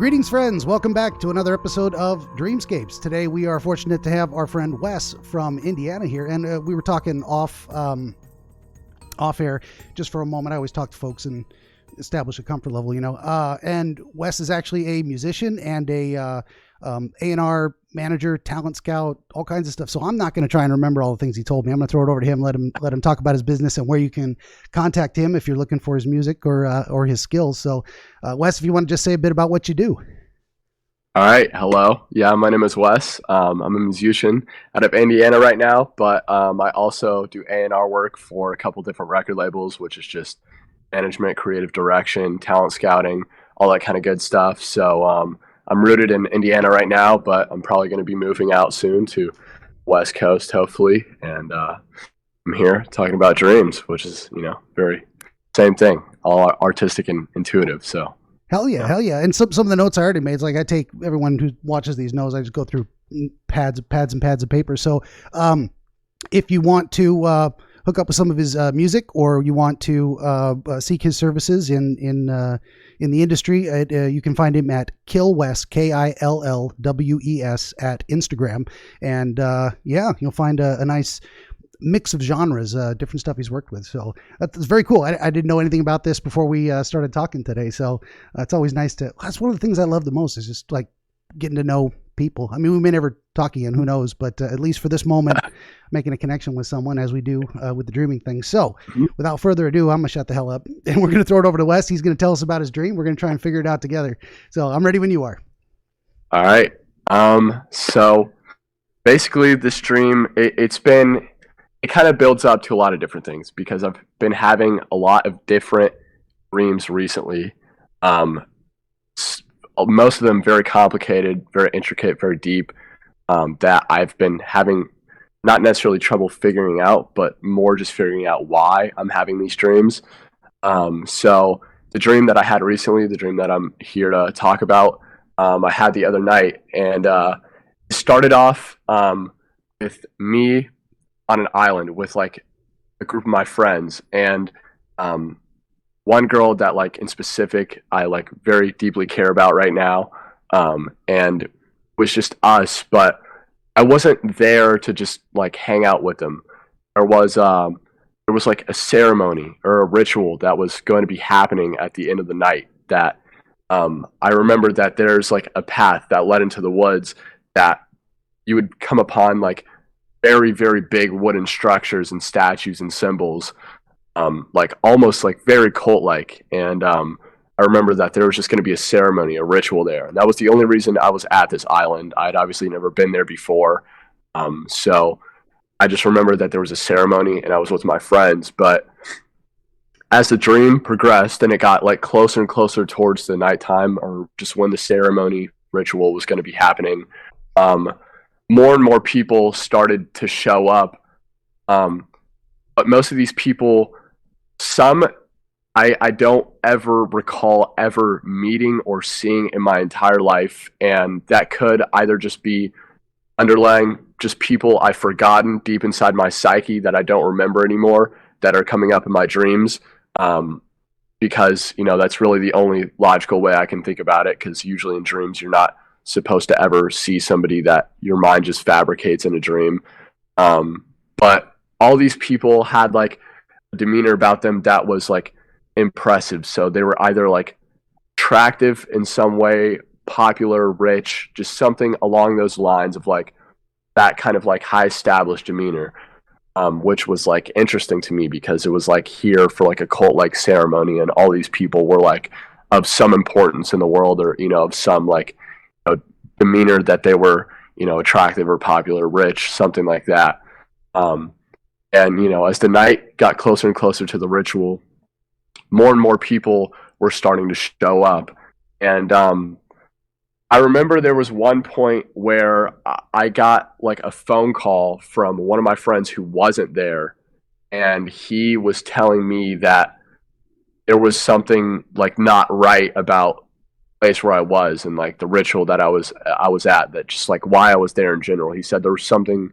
Greetings, friends. Welcome back to another episode of Dreamscapes. Today, we are fortunate to have our friend Wes from Indiana here, and we were talking off air just for a moment. I always talk to folks and establish a comfort level, and Wes is actually a musician and a A&R manager, talent scout, all kinds of stuff. So I'm not going to try and remember all the things he told me. I'm going to throw it over to him, let him talk about his business and where you can contact him if you're looking for his music or his skills. So Wes, if you want to just say a bit about what you do. All right. Hello. Yeah, my name is Wes. I'm a musician out of Indiana right now, but I also do A&R work for a couple different record labels, which is just management, creative direction, talent scouting, all that kind of good stuff. So I'm rooted in Indiana right now, but I'm probably going to be moving out soon to West Coast, hopefully. And I'm here talking about dreams, which is, very same thing, all artistic and intuitive. So hell yeah. And some of the notes I already made, it's like I take everyone who watches these knows I just go through pads and pads of paper. So if you want to hook up with some of his music, or you want to seek his services in the industry, you can find him at KillWes, KILLWES at Instagram. And you'll find a nice mix of genres, different stuff he's worked with. So that's very cool. I didn't know anything about this before we started talking today. So it's always nice that's one of the things I love the most, is just like getting to know people. I mean, we may never talk again, who knows, but at least for this moment, making a connection with someone, as we do with the dreaming thing. So without further ado, I'm gonna shut the hell up and we're gonna throw it over to Wes. He's gonna tell us about his dream. We're gonna try and figure it out together. So I'm ready when you are. All right. So basically this dream, it kind of builds up to a lot of different things, because I've been having a lot of different dreams recently. Most of them very complicated, very intricate, very deep, that I've been having not necessarily trouble figuring out, but more just figuring out why I'm having these dreams. So the dream that I had recently, the dream that I'm here to talk about, I had the other night, and it started off with me on an island with like a group of my friends, and one girl that like in specific I like very deeply care about right now, and it was just us, but I wasn't there to just like hang out with them. There was like a ceremony or a ritual that was going to be happening at the end of the night, that I remember that there's like a path that led into the woods that you would come upon like very, very big wooden structures and statues and symbols, like almost like very cult-like. And I remember that there was just going to be a ceremony, a ritual there. And that was the only reason I was at this island. I'd obviously never been there before. So I just remember that there was a ceremony and I was with my friends. But as the dream progressed and it got like closer and closer towards the nighttime, or just when the ceremony ritual was going to be happening, more and more people started to show up. But most of these people, some I don't ever recall ever meeting or seeing in my entire life. And that could either just be underlying just people I've forgotten deep inside my psyche that I don't remember anymore, that are coming up in my dreams. Because, that's really the only logical way I can think about it. Because usually in dreams, you're not supposed to ever see somebody that your mind just fabricates in a dream. But all these people had like a demeanor about them that was like impressive. So they were either like attractive in some way, popular, rich, just something along those lines of like that kind of like high established demeanor, which was like interesting to me, because it was like here for like a cult like ceremony, and all these people were like of some importance in the world, or of some like demeanor that they were attractive or popular, rich, something like that. And as the night got closer and closer to the ritual, more and more people were starting to show up. And I remember there was one point where I got like a phone call from one of my friends who wasn't there, and he was telling me that there was something like not right about the place where I was and like the ritual that I was at, that just like why I was there in general. He said there was something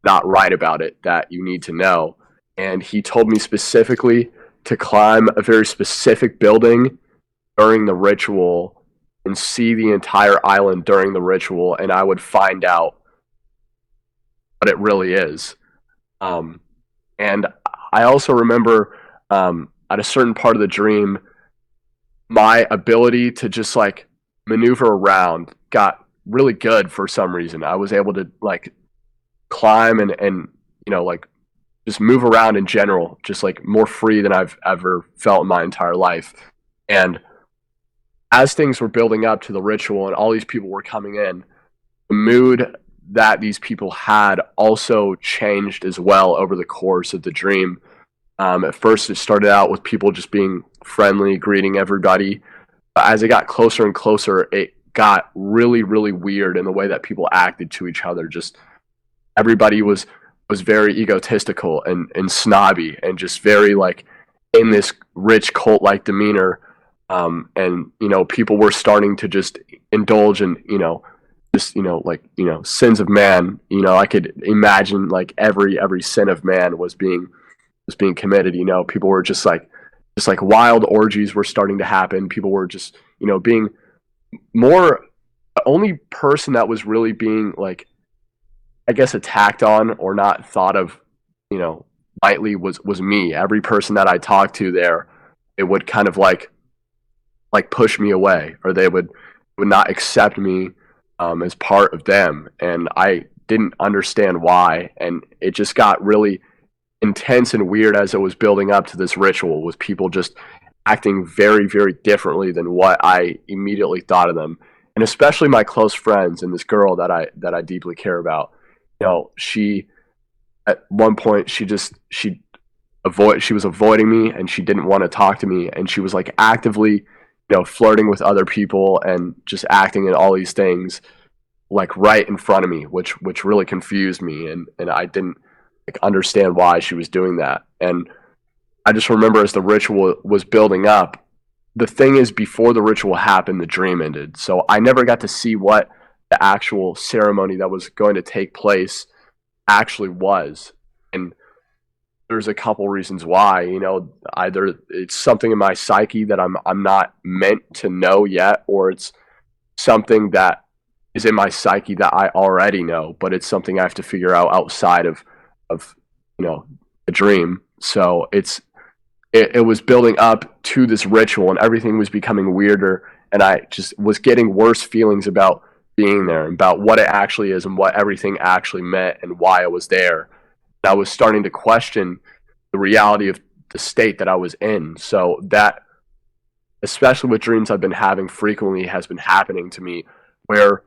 not right about it that you need to know. And he told me specifically to climb a very specific building during the ritual and see the entire island during the ritual, and I would find out what it really is. And I also remember at a certain part of the dream, my ability to just like maneuver around got really good for some reason. I was able to like climb and like just move around in general, just like more free than I've ever felt in my entire life. And as things were building up to the ritual and all these people were coming in, the mood that these people had also changed as well over the course of the dream. At first, it started out with people just being friendly, greeting everybody. But as it got closer and closer, it got really, really weird in the way that people acted to each other. Just everybody was very egotistical and snobby and just very like in this rich cult-like demeanor. And people were starting to just indulge in sins of man. I could imagine like every sin of man was being committed. People were just like wild orgies were starting to happen. People were just being more. The only person that was really being like, I guess, attacked on or not thought of lightly was me. Every person that I talked to there, it would kind of like push me away, or they would not accept me as part of them, and I didn't understand why. And it just got really intense and weird as it was building up to this ritual, with people just acting very, very differently than what I immediately thought of them. And especially my close friends and this girl that I deeply care about. She at one point she was avoiding me, and she didn't want to talk to me, and she was like actively flirting with other people and just acting in all these things like right in front of me, which really confused me, and I didn't understand why she was doing that. And I just remember as the ritual was building up, the thing is, before the ritual happened, the dream ended. So I never got to see what the actual ceremony that was going to take place actually was. And there's a couple reasons why. Either it's something in my psyche that I'm not meant to know yet, or it's something that is in my psyche that I already know, but it's something I have to figure out outside of the dream. So it was building up to this ritual, and everything was becoming weirder, and I just was getting worse feelings about being there, and about what it actually is, and what everything actually meant, and why I was there. I was starting to question the reality of the state that I was in. So that, especially with dreams I've been having frequently, has been happening to me, where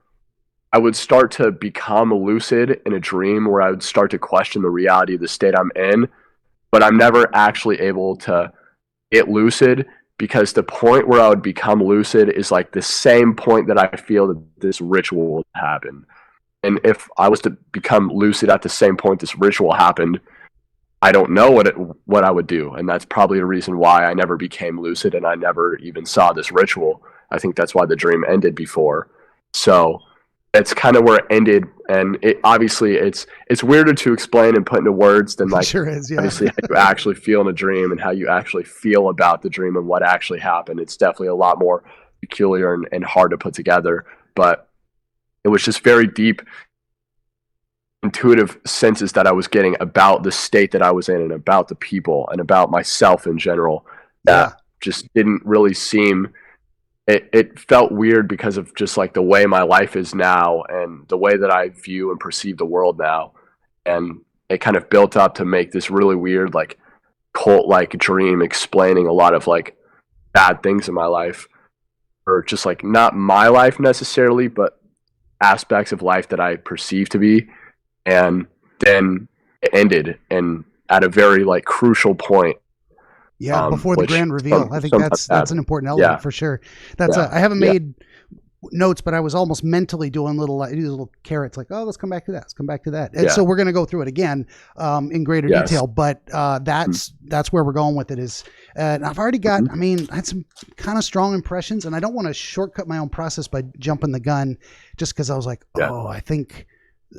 I would start to become lucid in a dream, where I would start to question the reality of the state I'm in, but I'm never actually able to get lucid, because the point where I would become lucid is like the same point that I feel that this ritual will happen. And if I was to become lucid at the same point this ritual happened, I don't know what I would do. And that's probably a reason why I never became lucid, and I never even saw this ritual. I think that's why the dream ended before. So that's kind of where it ended. And it obviously it's weirder to explain and put into words than like sure is, yeah. Obviously how you actually feel in a dream, and how you actually feel about the dream and what actually happened. It's definitely a lot more peculiar and hard to put together. But it was just very deep, intuitive senses that I was getting about the state that I was in, and about the people, and about myself in general, that just didn't really seem, it felt weird because of just like the way my life is now, and the way that I view and perceive the world now. And it kind of built up to make this really weird, like cult-like dream, explaining a lot of like bad things in my life, or just like not my life necessarily, but aspects of life that I perceive to be. And then it ended, and at a very like crucial point. Yeah, before the grand reveal. I think that's an important element for sure. That's I haven't made notes, but I was almost mentally doing little carrots, like, oh, let's come back to that. Let's come back to that. And so we're going to go through it again in greater detail. But that's where we're going with it. Is and I've already got. I had some kind of strong impressions, and I don't want to shortcut my own process by jumping the gun, just because I was like, I think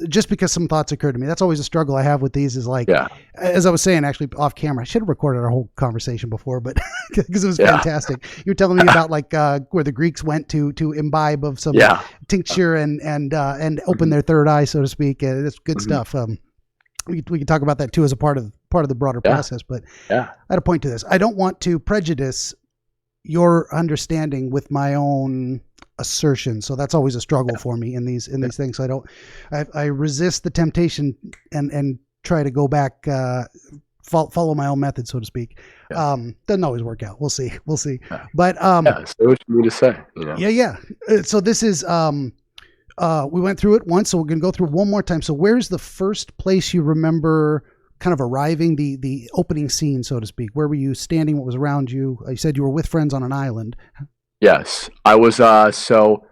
just because some thoughts occurred to me. That's always a struggle I have with these is like, Yeah. as I was saying, actually off camera, I should have recorded our whole conversation before, but because it was fantastic. You were telling me about like where the Greeks went to imbibe of some tincture and open their third eye, so to speak. It's good stuff. We can talk about that too as a part of the broader process, but I had a point to this. I don't want to prejudice your understanding with my own assertion. So that's always a struggle for me in these things. So I resist the temptation and try to go back, follow my own method, so to speak. Doesn't always work out. We'll see. But say what you need to say. So this is we went through it once, so we're gonna go through it one more time. So where's the first place you remember kind of arriving, the opening scene, so to speak? Where were you standing? What was around you? You said you were with friends on an island. Yes, I was. So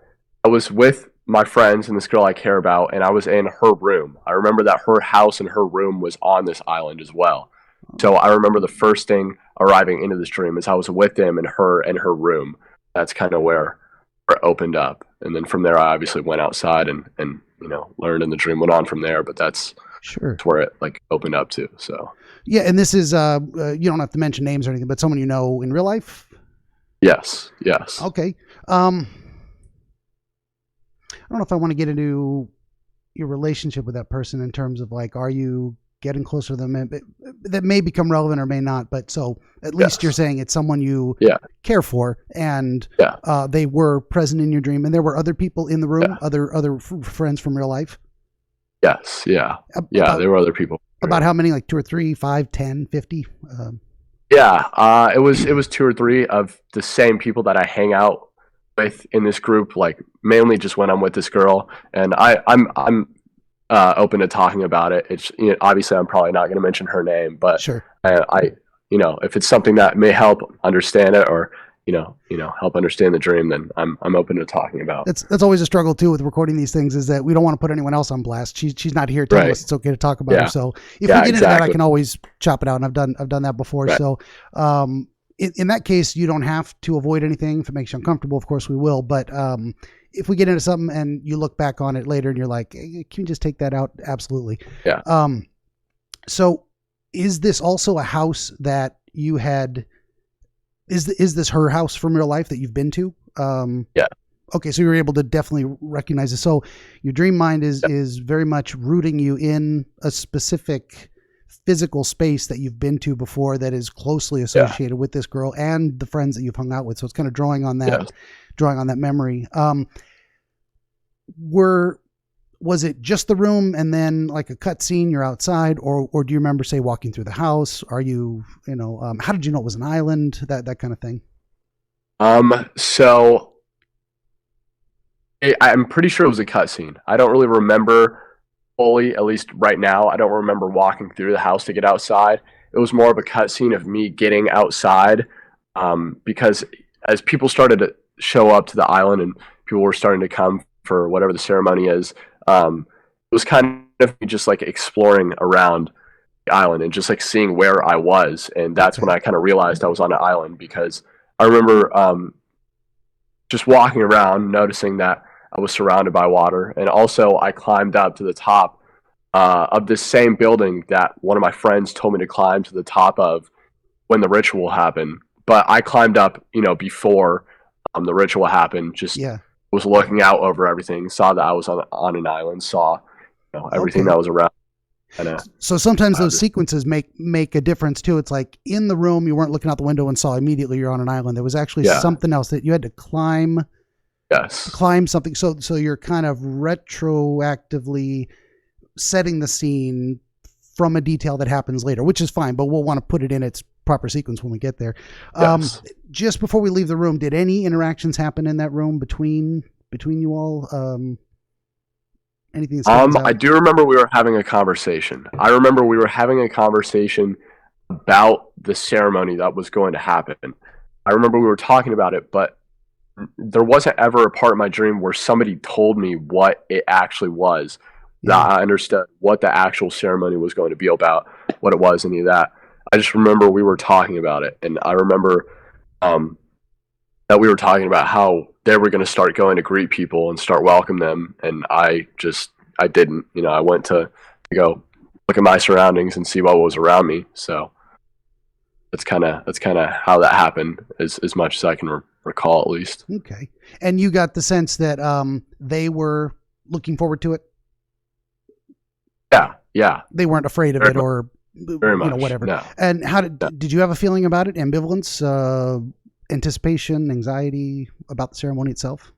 I was with my friends and this girl I care about, and I was in her room. I remember that her house and her room was on this island as well. So I remember the first thing arriving into this dream is I was with them and her room. That's kind of where it opened up, and then from there I obviously went outside and learned, and the dream went on from there. But that's where it like opened up to. So yeah, and this is you don't have to mention names or anything, but someone you know in real life. Yes. Okay. I don't know if I want to get into your relationship with that person in terms of like, are you getting closer to them? That may become relevant or may not, but so at least you're saying it's someone you care for, and they were present in your dream, and there were other people in the room, other friends from real life. Yes. Yeah. There were other people. About how many? Like 2 or 3, 5, 10, 50? It was 2 or 3 of the same people that I hang out with in this group, like mainly just when I'm with this girl, and I'm open to talking about it. It's obviously I'm probably not going to mention her name, but I if it's something that may help understand it or help understand the dream, then I'm open to talking about. That's always a struggle too with recording these things, is that we don't want to put anyone else on blast. She's not here telling us it's okay to talk about her. So if we get into that, I can always chop it out, and I've done that before. Right. So in that case, you don't have to avoid anything. If it makes you uncomfortable, of course we will. But if we get into something and you look back on it later and you're like, hey, can you just take that out? Absolutely. Yeah. So is this also a house that you had? Is this her house from real life that you've been to? Yeah. Okay, so you were able to definitely recognize it. So your dream mind is very much rooting you in a specific physical space that you've been to before that is closely associated with this girl and the friends that you've hung out with. So it's kind of drawing on that memory. Was it just the room and then like a cut scene, you're outside, or do you remember, say, walking through the house? Are you, how did you know it was an island? That kind of thing. So I'm pretty sure it was a cut scene. I don't really remember fully, at least right now. I don't remember walking through the house to get outside. It was more of a cut scene of me getting outside, because as people started to show up to the island and people were starting to come for whatever the ceremony is, it was kind of me just like exploring around the island and just like seeing where I was. And that's when I kind of realized I was on an island, because I remember just walking around, noticing that I was surrounded by water. And also I climbed up to the top of this same building that one of my friends told me to climb to the top of when the ritual happened. But I climbed up, before the ritual happened, was looking out over everything, saw that I was on an island, saw everything that was around. So sometimes those sequences make a difference too. It's like in the room, you weren't looking out the window and saw immediately you're on an island. There was actually something else that you had to climb. Yes. Climb something. So you're kind of retroactively setting the scene from a detail that happens later, which is fine, but we'll want to put it in its proper sequence when we get there. Yes. Just before we leave the room, did any interactions happen in that room between you all? Anything? I do remember we were having a conversation. I remember we were having a conversation about the ceremony that was going to happen. I remember we were talking about it, but there wasn't ever a part of my dream where somebody told me what it actually was. That I understood what the actual ceremony was going to be about, what it was, any of that. I just remember we were talking about it, and I remember that we were talking about how they were going to start going to greet people and start welcome them, and I I didn't. I went to go look at my surroundings and see what was around me. So that's kind of how that happened, as much as I can recall, at least. Okay. And you got the sense that they were looking forward to it? Yeah. They weren't afraid of it or very much, whatever. No. And how did you have a feeling about it? Ambivalence, anticipation, anxiety about the ceremony itself?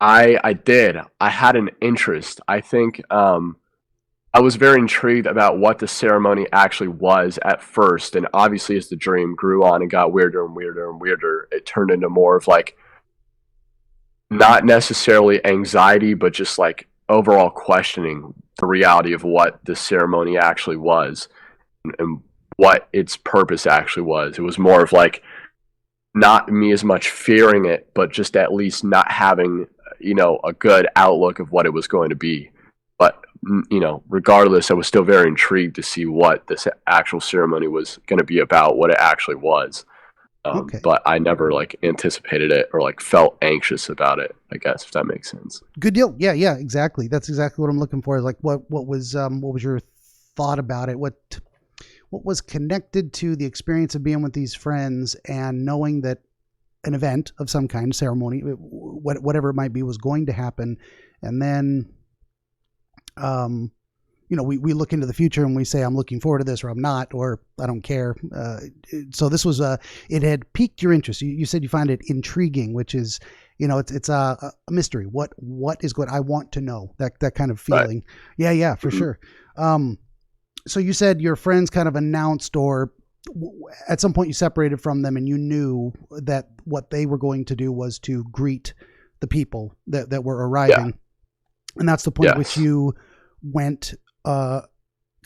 I did. I had an interest. I think I was very intrigued about what the ceremony actually was at first, and obviously as the dream grew on and got weirder and weirder and weirder, it turned into more of like not necessarily anxiety, but just like overall questioning the reality of what the ceremony actually was and what its purpose actually was. It was more of like not me as much fearing it, but just at least not having, a good outlook of what it was going to be. But, regardless, I was still very intrigued to see what this actual ceremony was going to be about, what it actually was. Okay. But I never anticipated it or felt anxious about it, I guess, if that makes sense. Good deal. Yeah, exactly. That's exactly what I'm looking for. Is what was your thought about it? What was connected to the experience of being with these friends and knowing that an event of some kind, ceremony, whatever it might be, was going to happen, and then we look into the future and we say, I'm looking forward to this, or I'm not, or I don't care. So this was it had piqued your interest. You said you find it intriguing, which is, it's a mystery. What is going, I want to know, that kind of feeling. Right. Yeah, for sure. So you said your friends kind of announced, or at some point you separated from them and you knew that what they were going to do was to greet the people that were arriving. Yeah. And that's the point at which you went, kind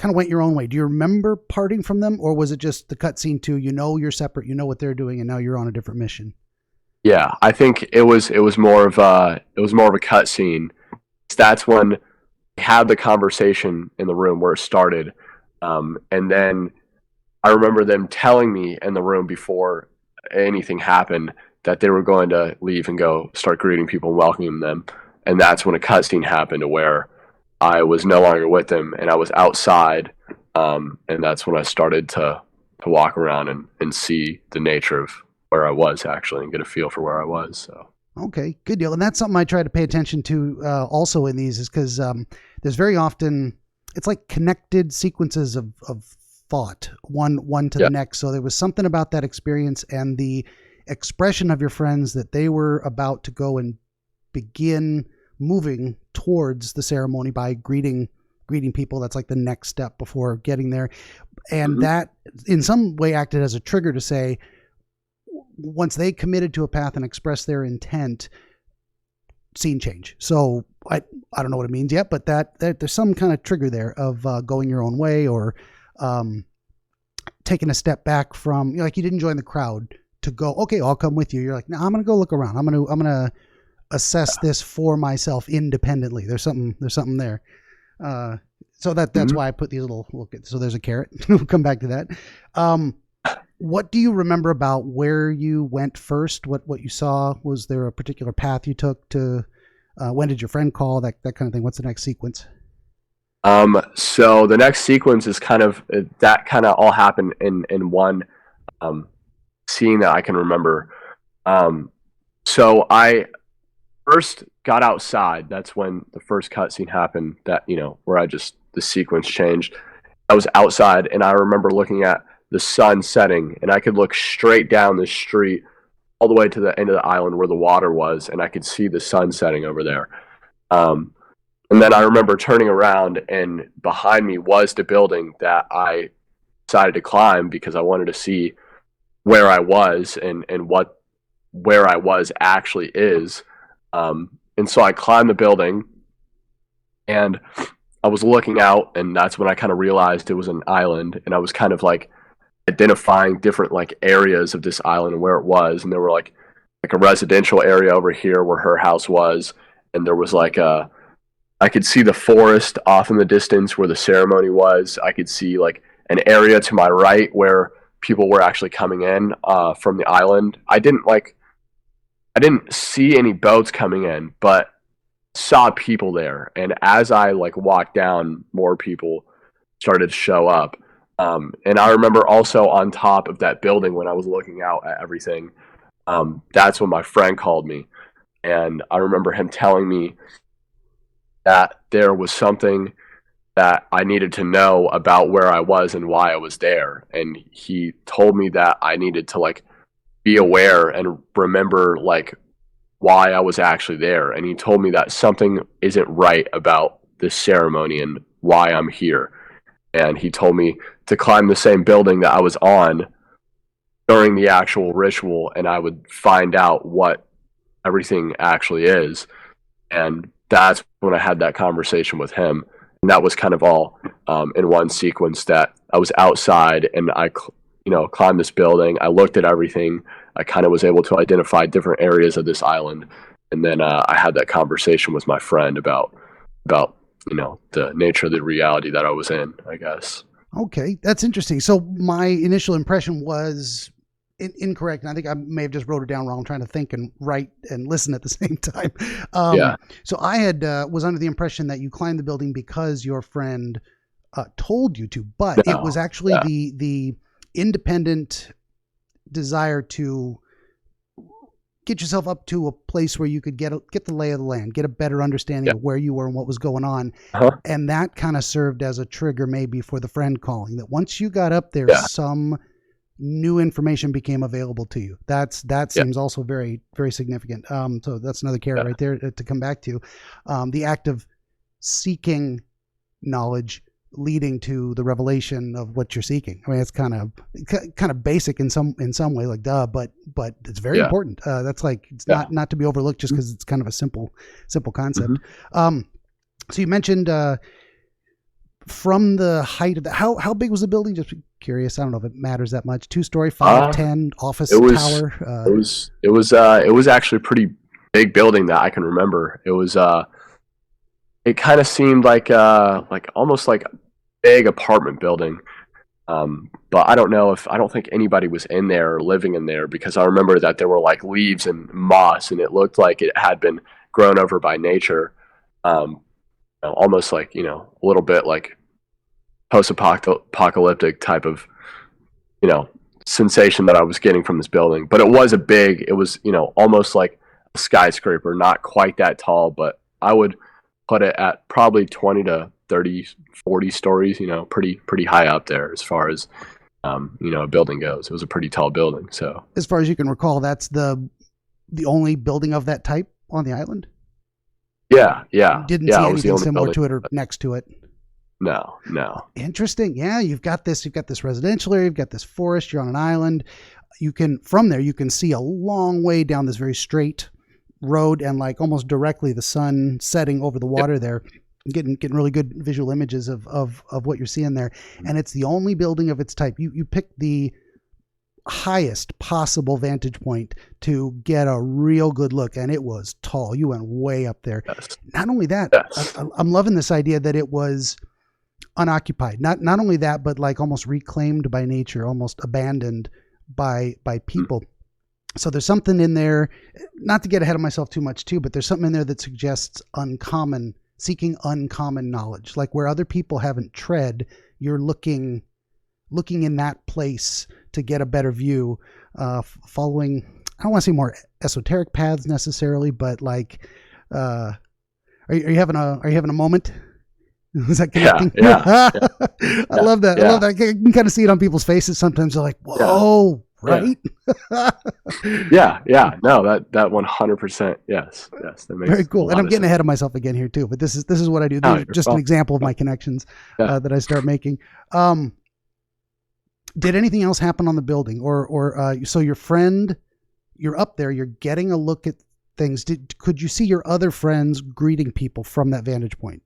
of went your own way. Do you remember parting from them, or was it just the cutscene to, you're separate, what they're doing, and now you're on a different mission? Yeah, I think it was more of a cutscene. That's when we had the conversation in the room where it started, and then I remember them telling me in the room before anything happened that they were going to leave and go start greeting people and welcoming them, and that's when a cutscene happened where I was no longer with them and I was outside, and that's when I started to walk around and see the nature of where I was actually and get a feel for where I was. So. Okay, good deal. And that's something I try to pay attention to also in these, is because there's very often, it's like connected sequences of thought, one to the next. So there was something about that experience and the expression of your friends that they were about to go and begin moving towards the ceremony by greeting people. That's like the next step before getting there. And that in some way acted as a trigger to say, once they committed to a path and expressed their intent, scene change. So I don't know what it means yet, but that there's some kind of trigger there of going your own way, or taking a step back from, you didn't join the crowd to go, okay, I'll come with you. You're like, no, I'm going to go look around. I'm going to assess this for myself independently. There's something there. So that's why I put these so there's a carrot. We'll come back to that. What do you remember about where you went first? What you saw? Was there a particular path you took to, when did your friend call, that kind of thing? What's the next sequence? So the next sequence is that all happened in one, scene that I can remember. So I first got outside. That's when the first cutscene happened, that, where the sequence changed. I was outside and I remember looking at the sun setting, and I could look straight down the street all the way to the end of the island where the water was, and I could see the sun setting over there. And then I remember turning around, and behind me was the building that I decided to climb because I wanted to see where I was and what where I was actually is. And so I climbed the building, and I was looking out, and that's when I kind of realized it was an island, and I was kind of identifying different areas of this island and where it was, and there were like a residential area over here where her house was, and there was I could see the forest off in the distance where the ceremony was. I could see an area to my right where people were actually coming in from the island. I didn't see any boats coming in, but saw people there, and as I like walked down, more people started to show up. And I remember also on top of that building when I was looking out at everything, that's when my friend called me, and I remember him telling me that there was something that I needed to know about where I was and why I was there. And he told me that I needed to like be aware and remember like why I was actually there. And he told me that something isn't right about this ceremony and why I'm here. And he told me to climb the same building that I was on during the actual ritual, and I would find out what everything actually is. And that's when I had that conversation with him. And that was kind of all in one sequence, that I was outside and I climbed this building. I looked at everything. I kind of was able to identify different areas of this island. And then I had that conversation with my friend about the nature of the reality that I was in, I guess. Okay, that's interesting. So my initial impression was incorrect, and I think I may have just wrote it down wrong. I'm trying to think and write and listen at the same time. Yeah. So I had was under the impression that you climbed the building because your friend told you to, but it was actually the independent desire to get yourself up to a place where you could get the lay of the land, get a better understanding of where you were and what was going on. And that kind of served as a trigger maybe for the friend calling, that once you got up there, some new information became available to you. That seems also very, very significant. So that's another carrot right there to come back to. The act of seeking knowledge leading to the revelation of what you're seeking. I mean, it's kind of basic in some way, like duh, but it's very important. That's like, it's not to be overlooked just because it's kind of a simple concept. So you mentioned from the height of how big was the building? Just curious. I don't know if it matters that much. 2-story, 5, 10 office tower. It was actually a pretty big building that I can remember. It was it kind of seemed like almost like a big apartment building. But I don't think anybody was in there or living in there, because I remember that there were like leaves and moss, and it looked like it had been grown over by nature. Almost like, a little bit like post-apocalyptic type of, sensation that I was getting from this building. But it was almost like a skyscraper, not quite that tall, but I would put it at probably 20 to 30, 40 stories, pretty high up there as far as, a building goes. It was a pretty tall building. So as far as you can recall, that's the only building of that type on the island? Yeah. You didn't see anything similar building to it or next to it? No. Interesting. Yeah, you've got this residential area, you've got this forest, you're on an island. From there you can see a long way down this very straight road, and like almost directly the sun setting over the water there. Getting really good visual images of what you're seeing there. And it's the only building of its type. You picked the highest possible vantage point to get a real good look, and it was tall. You went way up there. Yes. Not only that, I'm loving this idea that it was unoccupied. Not only that, but like almost reclaimed by nature, almost abandoned by people. So there's something in there, not to get ahead of myself too much too, but there's something in there that suggests seeking uncommon knowledge, like where other people haven't tread, you're looking in that place to get a better view, following, I don't want to say more esoteric paths necessarily, but like, are you having a moment? Is that connecting? Yeah. I love that. I love that. I can kind of see it on people's faces. Sometimes they're like, whoa, right? Yeah. No, that 100%. Yes. That makes very cool. And I'm getting ahead of myself again here too, but this is what I do. This is just an example of my connections that I start making. Did anything else happen on the building, or so your friend, you're up there, you're getting a look at things. Could you see your other friends greeting people from that vantage point?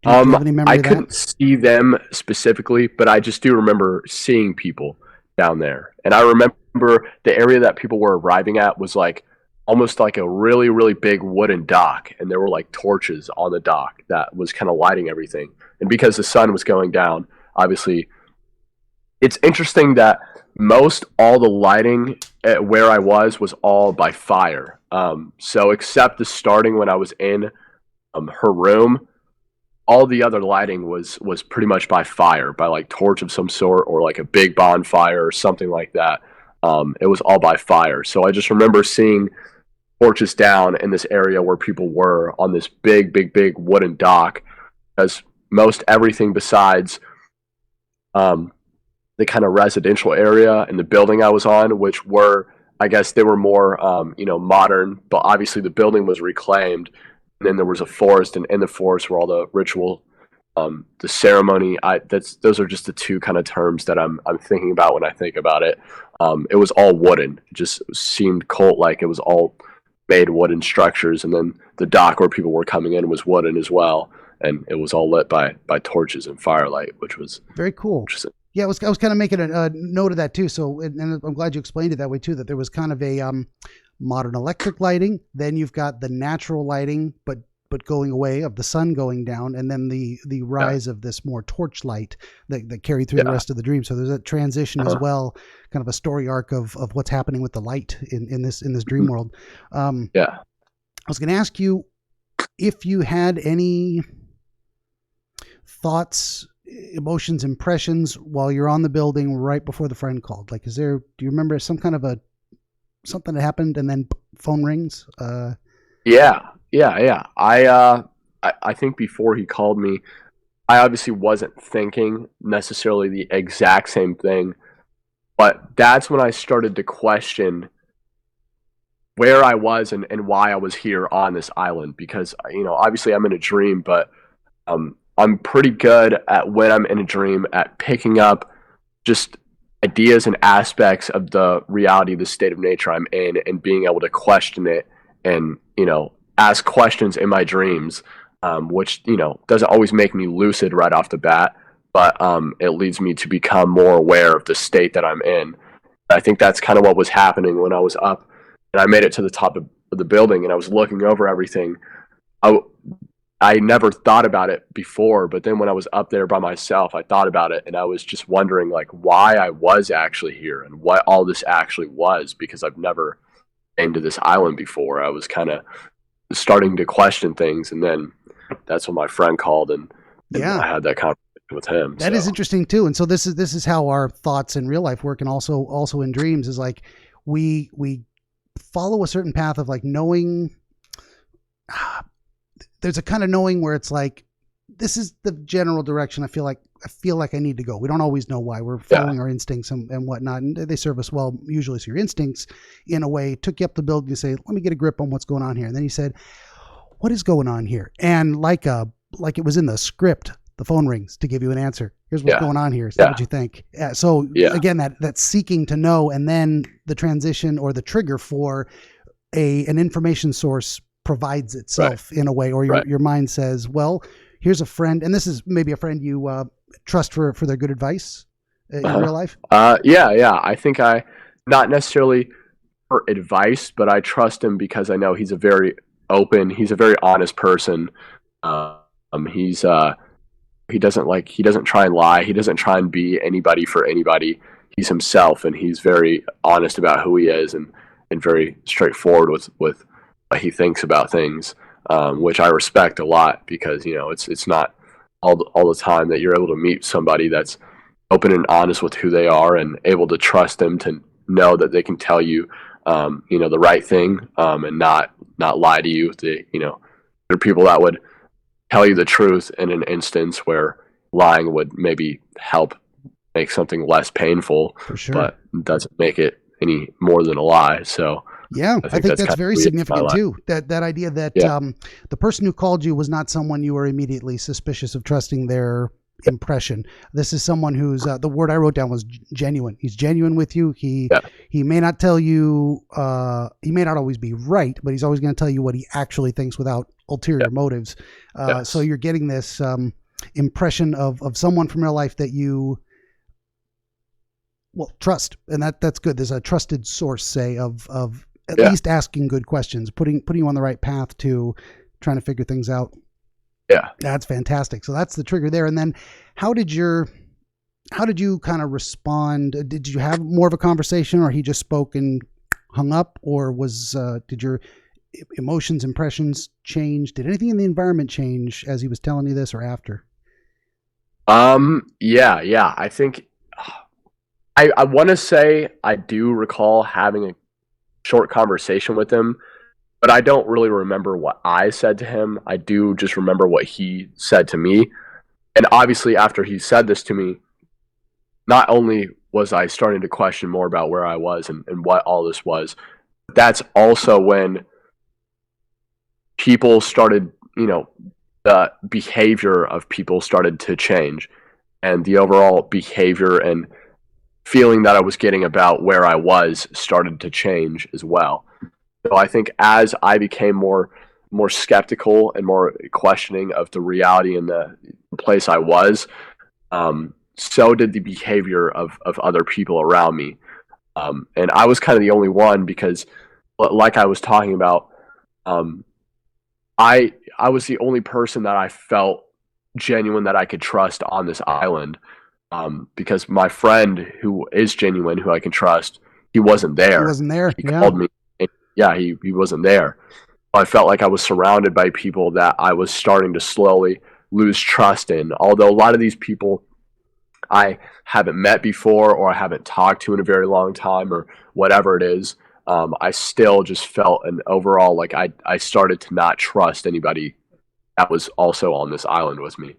Do you have any memory I of that? couldn't see them specifically, but I just do remember seeing people down there. And I remember the area that people were arriving at was like almost like a really, really big wooden dock. And there were like torches on the dock that was kind of lighting everything. And because the sun was going down, obviously, it's interesting that most all the lighting at where I was all by fire. So except the starting when I was in her room, all the other lighting was pretty much by fire, by like torch of some sort or like a big bonfire or something like that. It was all by fire. So I just remember seeing torches down in this area where people were on this big wooden dock, because most everything besides the kind of residential area and the building I was on, which were, I guess they were more, modern, but obviously the building was reclaimed. And then there was a forest, and in the forest were all the ritual, the ceremony. Those are just the two kind of terms that I'm thinking about when I think about it. It was all wooden. It just seemed cult-like. It was all made wooden structures, and then the dock where people were coming in was wooden as well, and it was all lit by torches and firelight, which was very cool. Yeah, I was kind of making a note of that too. So, and I'm glad you explained it that way too, that there was kind of a modern electric lighting. Then you've got the natural lighting, but going away of the sun going down, and then the rise of this more torch light that carried through the rest of the dream. So there's a transition as well, kind of a story arc of what's happening with the light in this dream world. I was going to ask you if you had any thoughts, emotions, impressions while you're on the building right before the friend called. Like, do you remember some kind of something that happened and then phone rings? Yeah. I think before he called me, I obviously wasn't thinking necessarily the exact same thing, but that's when I started to question where I was and why I was here on this island. Because, obviously I'm in a dream, but I'm pretty good at, when I'm in a dream, at picking up just ideas and aspects of the reality of the state of nature I'm in, and being able to question it and, ask questions in my dreams, which, doesn't always make me lucid right off the bat, but it leads me to become more aware of the state that I'm in. I think that's kind of what was happening when I was up and I made it to the top of the building and I was looking over everything. I never thought about it before, but then when I was up there by myself, I thought about it, and I was just wondering like why I was actually here and what all this actually was, because I've never been to this island before. I was kind of starting to question things, and then that's when my friend called and I had that conversation with him. That is interesting too. And so this is how our thoughts in real life work, and also in dreams, is like we follow a certain path of like knowing. There's a kind of knowing where it's like, this is the general direction I feel like I need to go. We don't always know why. We're following our instincts and whatnot, and they serve us well usually. So your instincts, in a way, took you up the building to say, let me get a grip on what's going on here. And then he said, what is going on here? And like it was in the script, the phone rings to give you an answer. Here's what's going on here. Is that what you think? Again, that seeking to know, and then the transition or the trigger for an information source provides itself in a way, or your mind says, well, here's a friend, and this is maybe a friend you trust for their good advice in real life. I think I, not necessarily for advice, but I trust him because I know he's a very honest person. He doesn't try and lie. He doesn't try and be anybody for anybody. He's himself, and he's very honest about who he is, and very straightforward with what he thinks about things, which I respect a lot, because it's not all the time that you're able to meet somebody that's open and honest with who they are, and able to trust them to know that they can tell you the right thing, and not lie to you. There are people that would tell you the truth in an instance where lying would maybe help make something less painful, for sure, but doesn't make it any more than a lie. So I think that's very significant too. That idea that the person who called you was not someone you were immediately suspicious of trusting their impression. This is someone who's the word I wrote down was genuine. He's genuine with you. He may not tell you. He may not always be right, but he's always going to tell you what he actually thinks without ulterior motives. So you're getting this impression of someone from real life that you trust, and that's good. There's a trusted source, say, of at least asking good questions, putting you on the right path to trying to figure things out. Yeah, that's fantastic. So that's the trigger there. And then how did you kind of respond? Did you have more of a conversation, or he just spoke and hung up, or did your emotions, impressions change? Did anything in the environment change as he was telling you this or after? Yeah. I think I want to say I do recall having a short conversation with him, but I don't really remember what I said to him. I do just remember what he said to me. And obviously, after he said this to me, not only was I starting to question more about where I was and what all this was, that's also when people started, the behavior of people started to change, and the overall behavior and feeling that I was getting about where I was started to change as well. So I think as I became more skeptical and more questioning of the reality in the place I was, so did the behavior of other people around me. And I was kind of the only one because, like I was talking about, I was the only person that I felt genuine that I could trust on this island. Because my friend who is genuine, who I can trust, he wasn't there. He wasn't there. He called me. And yeah, he wasn't there. I felt like I was surrounded by people that I was starting to slowly lose trust in. Although a lot of these people I haven't met before, or I haven't talked to in a very long time, or whatever it is, I still just felt an overall, like I started to not trust anybody that was also on this island with me.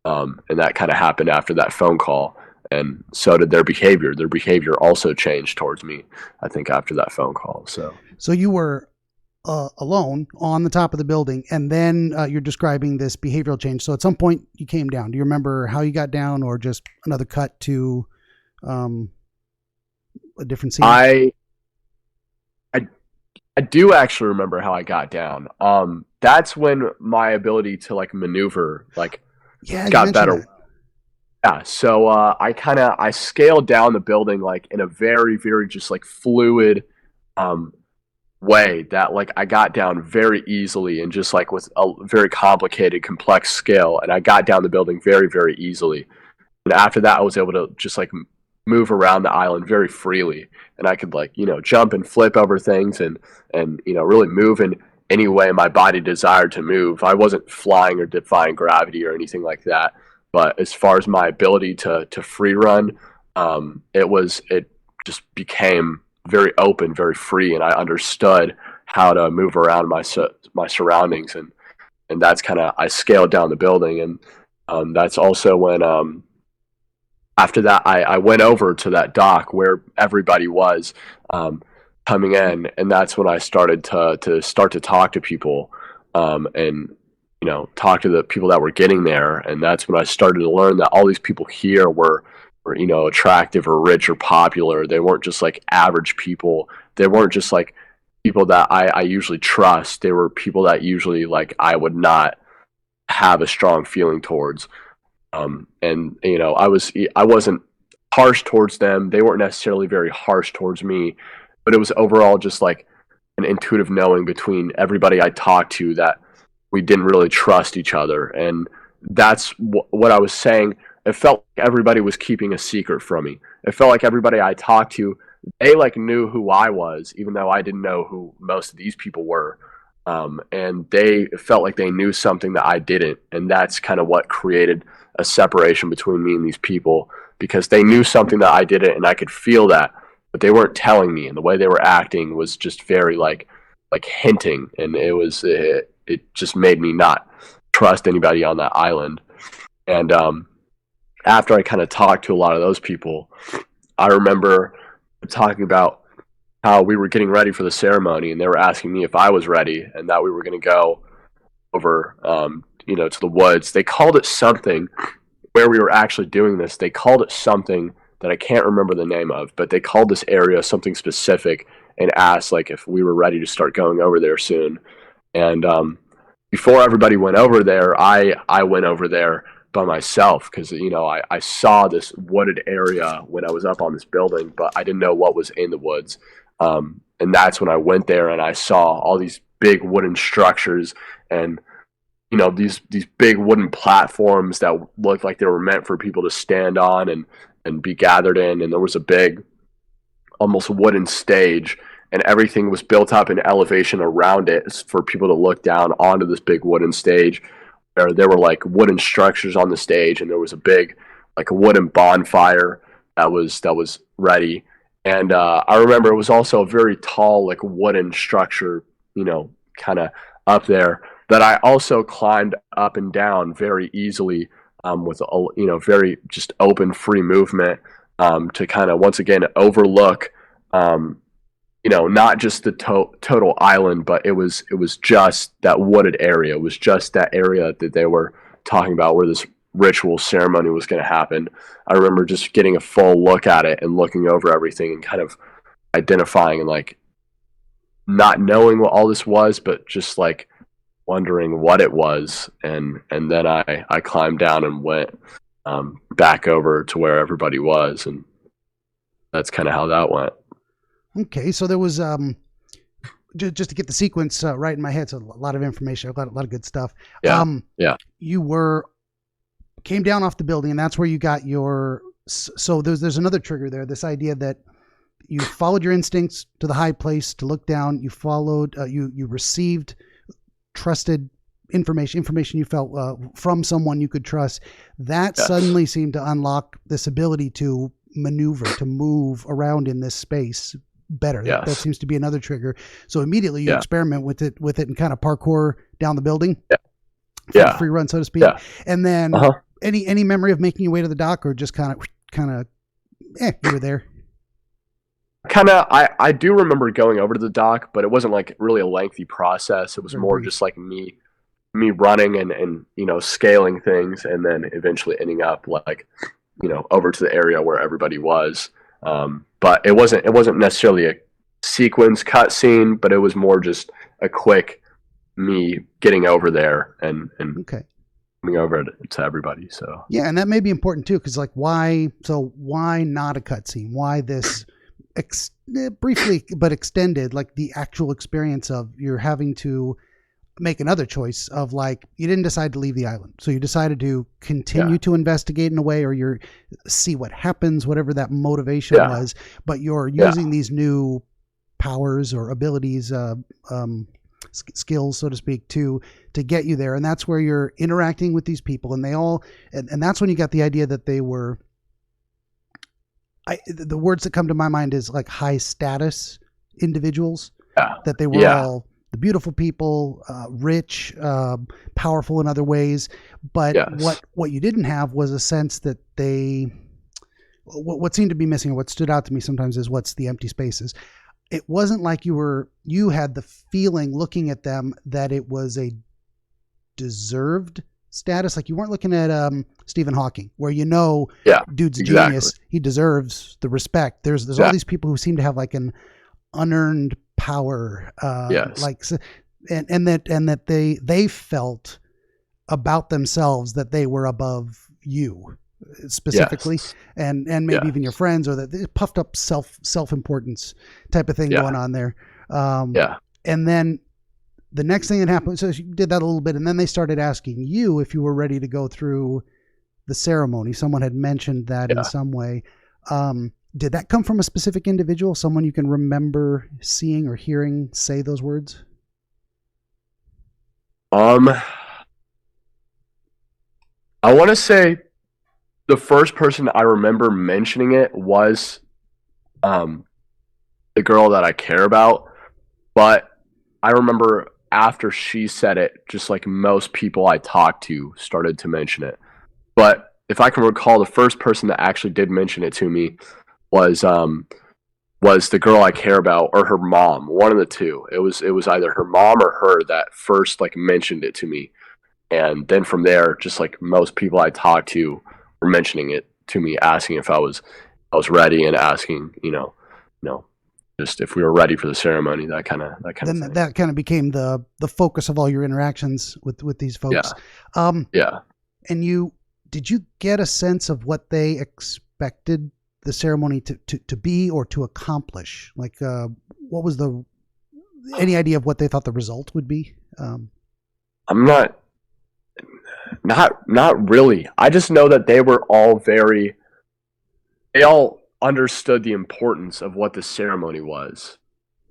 And that kind of happened after that phone call. And so did their behavior. Their behavior also changed towards me, I think, after that phone call. So you were alone on the top of the building, and then you're describing this behavioral change. So at some point you came down. Do you remember how you got down, or just another cut to a different scene? I do actually remember how I got down. That's when my ability to like maneuver got better. That. Yeah, so I scaled down the building like in a very, very just like fluid way that like I got down very easily, and just like with a very complicated, complex scale, and I got down the building very, very easily. And after that, I was able to just like move around the island very freely, and I could like jump and flip over things and really move in any way my body desired to move. I wasn't flying or defying gravity or anything like that. But as far as my ability to free run, it just became very open, very free, and I understood how to move around my surroundings, and that's kind of, I scaled down the building, and that's also when after that I went over to that dock where everybody was coming in, and that's when I started to talk to people, and talk to the people that were getting there. And that's when I started to learn that all these people here were attractive or rich or popular. They weren't just like average people. They weren't just like people that I usually trust. They were people that usually like I would not have a strong feeling towards. And I wasn't harsh towards them. They weren't necessarily very harsh towards me, but it was overall just like an intuitive knowing between everybody I talked to that we didn't really trust each other. And that's what I was saying. It felt like everybody was keeping a secret from me. It felt like everybody I talked to, they like knew who I was, even though I didn't know who most of these people were. And they felt like they knew something that I didn't. And that's kind of what created a separation between me and these people, because they knew something that I didn't, and I could feel that, but they weren't telling me. And the way they were acting was just very like hinting. And it just made me not trust anybody on that island. And after I kind of talked to a lot of those people, I remember talking about how we were getting ready for the ceremony, and they were asking me if I was ready, and that we were going to go over, to the woods. They called it something where we were actually doing this. They called it something that I can't remember the name of, but they called this area something specific and asked like if we were ready to start going over there soon. And before everybody went over there, I went over there by myself, because I saw this wooded area when I was up on this building, but I didn't know what was in the woods. And that's when I went there, and I saw all these big wooden structures, and these big wooden platforms that looked like they were meant for people to stand on and be gathered in. And there was a big almost wooden stage, and everything was built up in elevation around it for people to look down onto this big wooden stage. There were like wooden structures on the stage, and there was a big like a wooden bonfire that was ready. And I remember it was also a very tall like wooden structure, kind of up there, that I also climbed up and down very easily, with a very just open free movement, to kind of once again overlook, not just the total island, but it was just that wooded area. It was just that area that they were talking about where this ritual ceremony was going to happen. I remember just getting a full look at it and looking over everything and kind of identifying and like not knowing what all this was, but just like wondering what it was. And then I climbed down and went back over to where everybody was, and that's kind of how that went. Okay, so there was just to get the sequence right in my head, so a lot of information, a lot of good stuff. Yeah. You came down off the building, and that's where you got your. So there's another trigger there. This idea that you followed your instincts to the high place to look down. You followed. You received trusted information you felt from someone you could trust. That suddenly seemed to unlock this ability to maneuver, to move around in this space better. Yes. That seems to be another trigger. So immediately you experiment with it and kind of parkour down the building. Free run, so to speak. And then any memory of making your way to the dock, or just kind of you were there? I do remember going over to the dock, but it wasn't like really a lengthy process. It was more just like me running and scaling things, and then eventually ending up like over to the area where everybody was. But it wasn't necessarily a sequence cut scene, but it was more just a quick me getting over there and coming over to everybody. So yeah, and that may be important too, because like why not a cut scene? Why this briefly but extended, like the actual experience of you're having to make another choice of like, you didn't decide to leave the island, so you decided to continue to investigate in a way, or you're see what happens, whatever that motivation was, but you're using these new powers or abilities, skills, so to speak, to get you there. And that's where you're interacting with these people, and they all, and that's when you got the idea that they were, the words that come to my mind is like high status individuals, that they were all the beautiful people, rich, powerful in other ways. But what you didn't have was a sense that what seemed to be missing, or what stood out to me sometimes, is what's the empty spaces. It wasn't like you had the feeling looking at them that it was a deserved status. Like you weren't looking at Stephen Hawking, where dude's genius, he deserves the respect. There's all these people who seem to have like an unearned power, like, and that they felt about themselves that they were above you specifically, and maybe even your friends, or that they puffed up self-importance type of thing going on there. And then the next thing that happened, so you did that a little bit, and then they started asking you if you were ready to go through the ceremony. Someone had mentioned that in some way. Did that come from a specific individual, someone you can remember seeing or hearing say those words? I want to say the first person I remember mentioning it was the girl that I care about, but I remember after she said it, just like most people I talked to started to mention it. But if I can recall, the first person that actually did mention it to me was the girl I care about, or her mom, one of the two. It was either her mom or her that first like mentioned it to me, and then from there, just like most people I talked to were mentioning it to me, asking if I was ready, and asking just if we were ready for the ceremony, that kind of thing. That kind of became the focus of all your interactions with these folks. And did you get a sense of what they expected the ceremony to be or to accomplish? Like, what was any idea of what they thought the result would be? I'm not really. I just know that they were all they all understood the importance of what the ceremony was.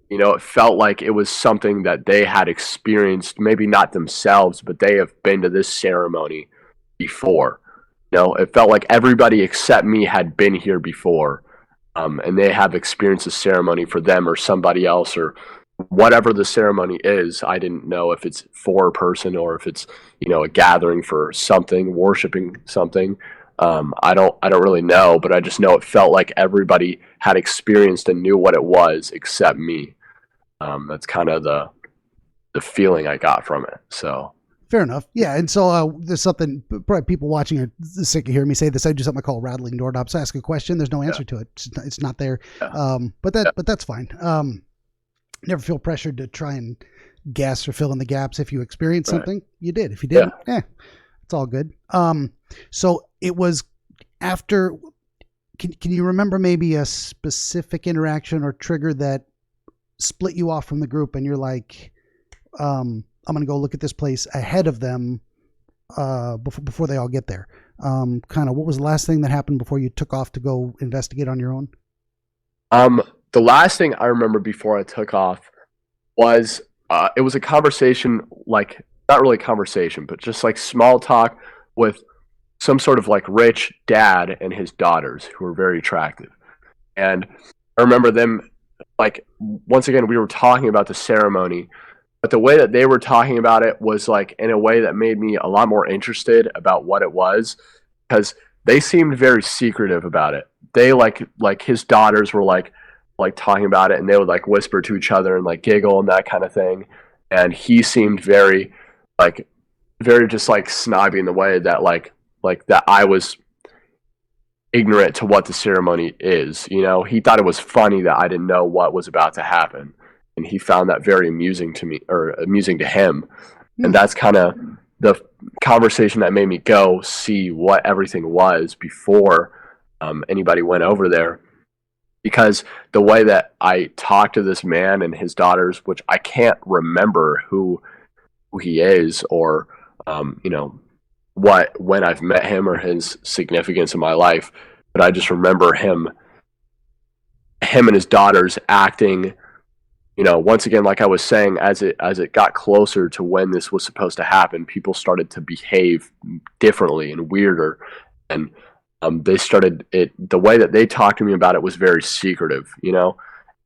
It felt like it was something that they had experienced, maybe not themselves, but they have been to this ceremony before. It felt like everybody except me had been here before, and they have experienced a ceremony for them or somebody else or whatever the ceremony is. I didn't know if it's for a person or if it's a gathering for something, worshiping something. I don't really know, but I just know it felt like everybody had experienced and knew what it was except me. That's kind of the feeling I got from it. So fair enough. Yeah. And so there's something, probably people watching are sick of hearing me say this. I do something I call rattling doorknobs. I ask a question. There's no answer to it. It's not there. Yeah. But that's fine. Never feel pressured to try and guess or fill in the gaps. If you experienced something, you did. If you didn't, it's all good. So it was after, can you remember maybe a specific interaction or trigger that split you off from the group and you're like, I'm going to go look at this place ahead of them before they all get there? Kind of what was the last thing that happened before you took off to go investigate on your own? The last thing I remember before I took off was it was a conversation, like not really a conversation, but just like small talk with some sort of like rich dad and his daughters who were very attractive. And I remember them, like, once again, we were talking about the ceremony, but the way that they were talking about it was like in a way that made me a lot more interested about what it was, because they seemed very secretive about it. They like his daughters were like talking about it, and they would like whisper to each other and like giggle and that kind of thing. And he seemed very just like snobby in the way that like that I was ignorant to what the ceremony is. He thought it was funny that I didn't know what was about to happen, and he found that very amusing to me, or amusing to him. And that's kind of the conversation that made me go see what everything was before anybody went over there. Because the way that I talked to this man and his daughters, which I can't remember who he is or when I've met him or his significance in my life, but I just remember him and his daughters acting, once again, like I was saying, as it got closer to when this was supposed to happen, people started to behave differently and weirder, and they started it. The way that they talked to me about it was very secretive.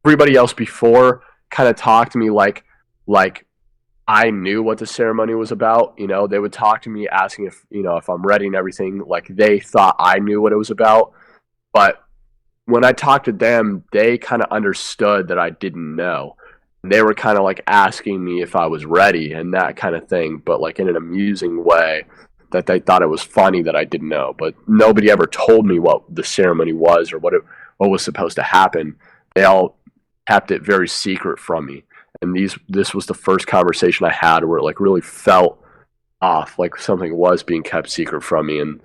Everybody else before kind of talked to me like I knew what the ceremony was about. They would talk to me asking if I'm ready and everything, like they thought I knew what it was about. But when I talked to them, they kind of understood that I didn't know. They were kind of like asking me if I was ready and that kind of thing, but like in an amusing way, that they thought it was funny that I didn't know. But nobody ever told me what the ceremony was or what was supposed to happen. They all kept it very secret from me. And this was the first conversation I had where it like really felt off, like something was being kept secret from me, and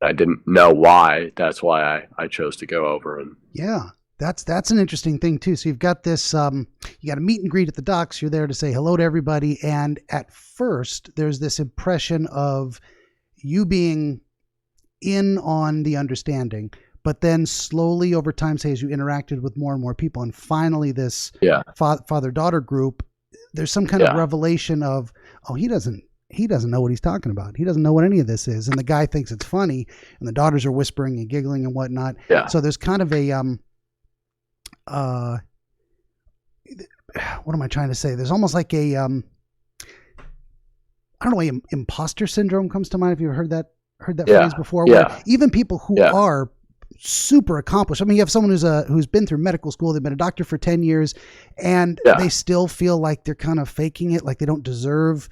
I didn't know why. That's why I chose to go over. And yeah, that's an interesting thing too. So you've got this, you got a meet and greet at the docks. You're there to say hello to everybody. And at first there's this impression of you being in on the understanding, but then slowly over time, say as you interacted with more and more people, and finally this father-daughter group, there's some kind of revelation of, oh, he doesn't know what he's talking about. He doesn't know what any of this is. And the guy thinks it's funny, and the daughters are whispering and giggling and whatnot. Yeah. So there's kind of a, what am I trying to say? There's almost like a, I don't know, imposter syndrome comes to mind. If you've heard that phrase before, where even people who are super accomplished. I mean, you have someone who's been through medical school, they've been a doctor for 10 years, and they still feel like they're kind of faking it, like they don't deserve,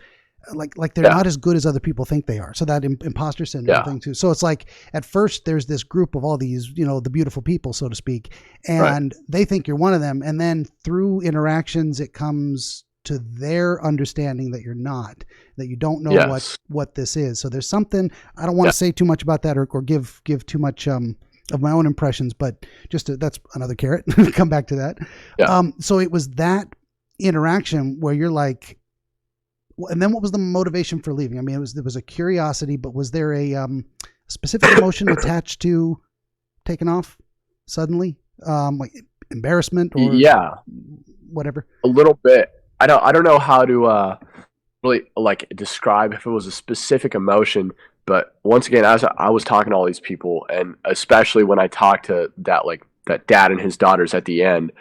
like they're not as good as other people think they are. So that imposter syndrome thing too. So it's like at first there's this group of all these, the beautiful people, so to speak, and they think you're one of them. And then through interactions, it comes to their understanding that you're not, that you don't know what this is. So there's something, I don't want to say too much about that or give too much, of my own impressions, but that's another carrot. Come back to that. Yeah. So it was that interaction where you're like, and then what was the motivation for leaving? I mean, there was a curiosity, but was there a specific emotion attached to taking off suddenly? embarrassment or Yeah, whatever? a little bit. I don't know how to really like describe if it was a specific emotion, but once again, as I was talking to all these people, and especially when I talked to that dad and his daughters at the end,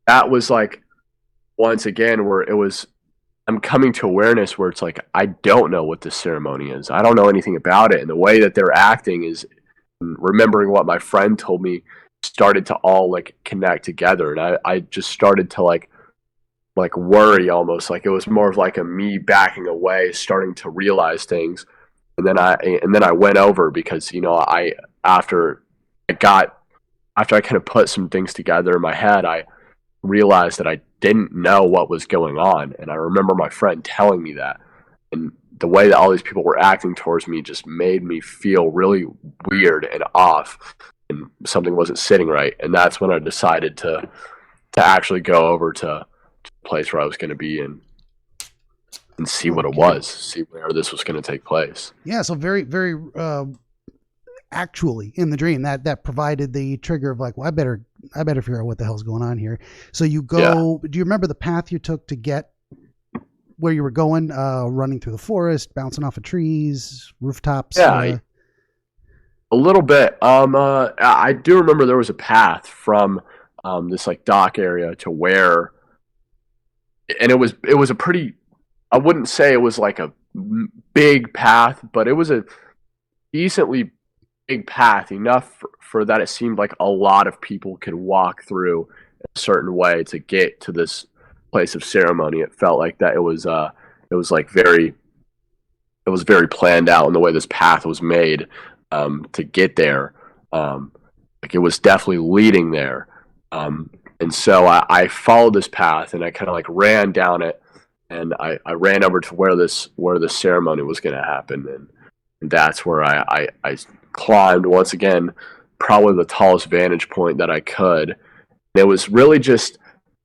that was like once again where it was I'm coming to awareness where it's like I don't know what this ceremony is. I don't know anything about it, and the way that they're acting is remembering what my friend told me started to all like connect together, and I just started to like worry almost like it was more of like a me backing away, starting to realize things, and then I went over because I after I got after I kind of put some things together in my head, I realized that I didn't know what was going on, and I remember my friend telling me that, and the way that all these people were acting towards me just made me feel really weird and off, and something wasn't sitting right, and that's when I decided to actually go over to the place where I was going to be and see what it was, see where this was going to take place. Yeah, so very, very actually in the dream that provided the trigger of like, well, I better figure out what the hell's going on here. So you go, do you remember the path you took to get where you were going, running through the forest, bouncing off of trees, rooftops? Yeah, a little bit. I do remember there was a path from this like dock area to where, and it was a pretty, I wouldn't say it was like a big path, but it was a decently big path, enough for that it seemed like a lot of people could walk through a certain way to get to this place of ceremony. It felt like that it was very planned out in the way this path was made to get there. Like it was definitely leading there. And so I followed this path and I kind of like ran down it, and I ran over to where the ceremony was going to happen, and that's where I climbed once again, probably the tallest vantage point that I could. And it was really just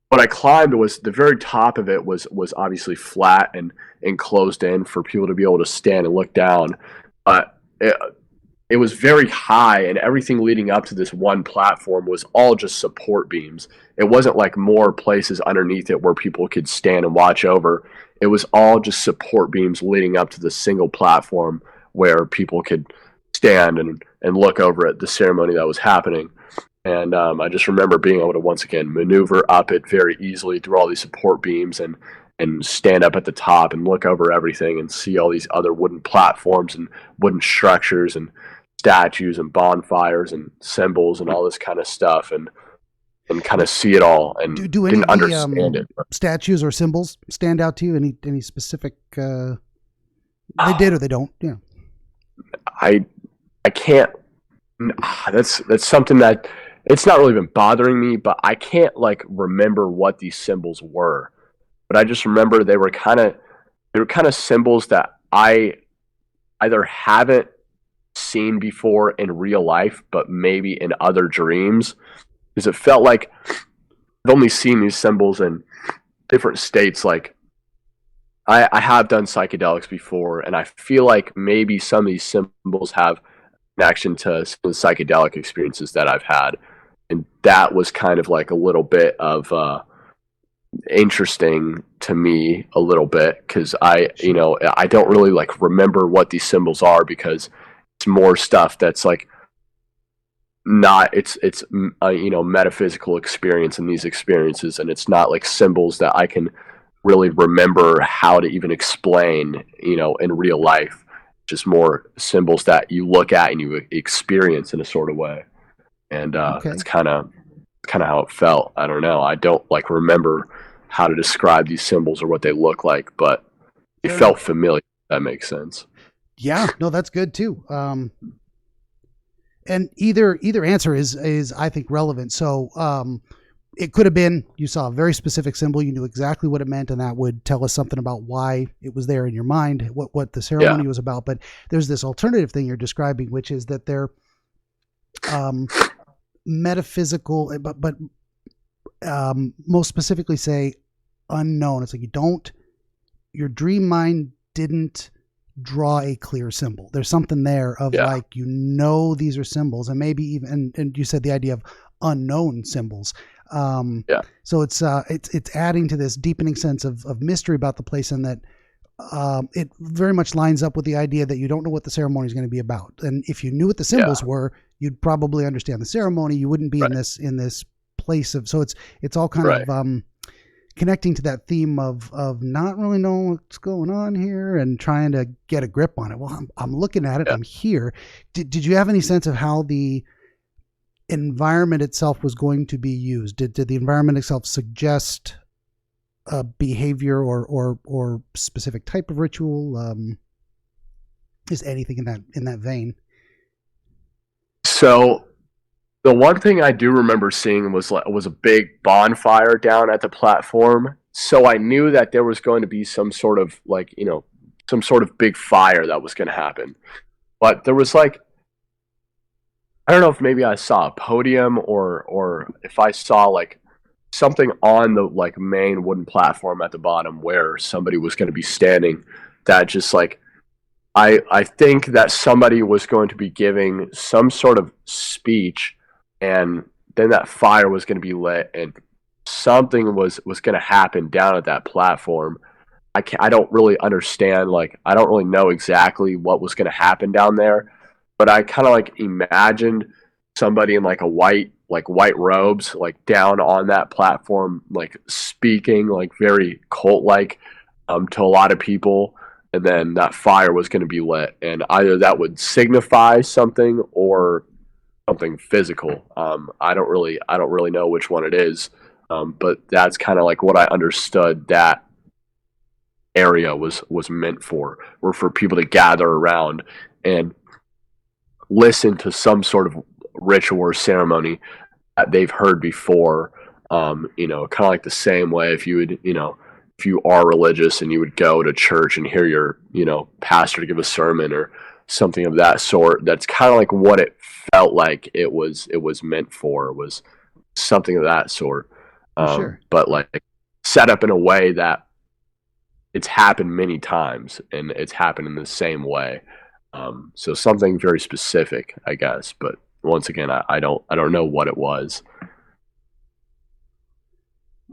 what I climbed was the very top of it was obviously flat and closed in for people to be able to stand and look down. But it was very high, and everything leading up to this one platform was all just support beams. It wasn't like more places underneath it where people could stand and watch over. It was all just support beams leading up to the single platform where people could stand and look over at the ceremony that was happening. And I just remember being able to once again maneuver up it very easily through all these support beams and stand up at the top and look over everything and see all these other wooden platforms and wooden structures and statues and bonfires and symbols and all this kind of stuff, and kind of see it all, and do any didn't understand it. Statues or symbols stand out to you? Any specific they did or they don't? Yeah. I can't. That's something that it's not really been bothering me, but I can't like remember what these symbols were. But I just remember they were kind of symbols that I either haven't seen before in real life, but maybe in other dreams, because it felt like I've only seen these symbols in different states. Like I have done psychedelics before, and I feel like maybe some of these symbols have connection to some of the psychedelic experiences that I've had, and that was kind of like a little bit of interesting to me a little bit, because I don't really like remember what these symbols are, because it's more stuff that's like not it's metaphysical experience in these experiences, and it's not like symbols that I can really remember how to even explain in real life. Just more symbols that you look at and you experience in a sort of way, and that's kind of how it felt. I don't know, I don't like remember how to describe these symbols or what they look like, but it felt familiar, if that makes sense. Yeah, no, that's good too. And either answer is I think relevant. So it could have been you saw a very specific symbol, you knew exactly what it meant, and that would tell us something about why it was there in your mind, what the ceremony was about. But there's this alternative thing you're describing, which is that they're metaphysical, but most specifically say unknown. It's like your dream mind didn't draw a clear symbol. There's something there of like, these are symbols, and maybe even, and you said the idea of unknown symbols. Yeah. So it's adding to this deepening sense of mystery about the place, and that it very much lines up with the idea that you don't know what the ceremony is going to be about. And if you knew what the symbols were, you'd probably understand the ceremony. You wouldn't be in this place of, so it's all kind of connecting to that theme of not really knowing what's going on here and trying to get a grip on it. Well, I'm looking at it. I'm here. Did you have any sense of how the environment itself was going to be used? Did the environment itself suggest a behavior or specific type of ritual? Is anything in that vein? So the one thing I do remember seeing was a big bonfire down at the platform. So I knew that there was going to be some sort of big fire that was going to happen. But there was I don't know if maybe I saw a podium or if I saw something on the main wooden platform at the bottom where somebody was going to be standing, that just I think that somebody was going to be giving some sort of speech, and then that fire was going to be lit and something was going to happen down at that platform. I don't really understand, I don't really know exactly what was going to happen down there, but I kind of imagined somebody in white robes, down on that platform, speaking very cult to a lot of people, and then that fire was going to be lit, and either that would signify something or something physical. I don't really know which one it is, but that's kind of what I understood that area was meant for, or for people to gather around and listen to some sort of ritual or ceremony that they've heard before. Kind of the same way if you would, if you are religious and you would go to church and hear your, pastor give a sermon or something of that sort. That's kind of what it felt like it was meant for, was something of that sort. Sure. But set up in a way that it's happened many times and it's happened in the same way. So something very specific, I guess. But once again, I don't know what it was.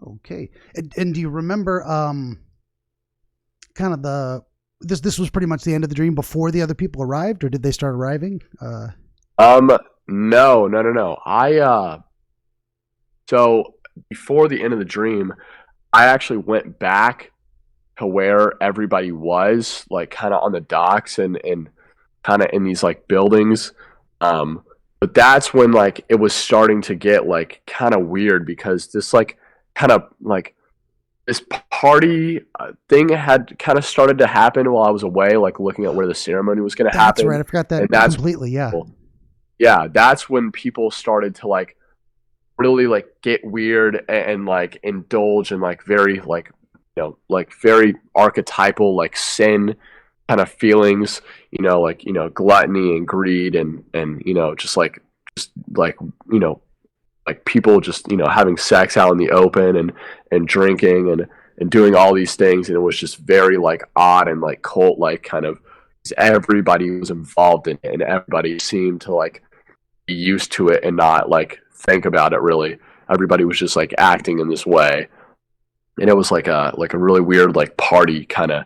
Okay. And do you remember kind of this was pretty much the end of the dream before the other people arrived, or did they start arriving? No. So before the end of the dream, I actually went back to where everybody was, kind of on the docks and kind of in these buildings. But that's when it was starting to get kind of weird, because this kind of this party thing had kind of started to happen while I was away, looking at where the ceremony was going to happen. That's right. I forgot that completely. Yeah. Yeah. That's when people started to really get weird and indulge in very very archetypal sin kind of feelings, gluttony and greed and people just having sex out in the open and drinking and doing all these things, and it was just very odd and cult kind of, because everybody was involved in it and everybody seemed to be used to it and not think about it really. Everybody was just acting in this way, and it was a really weird party kind of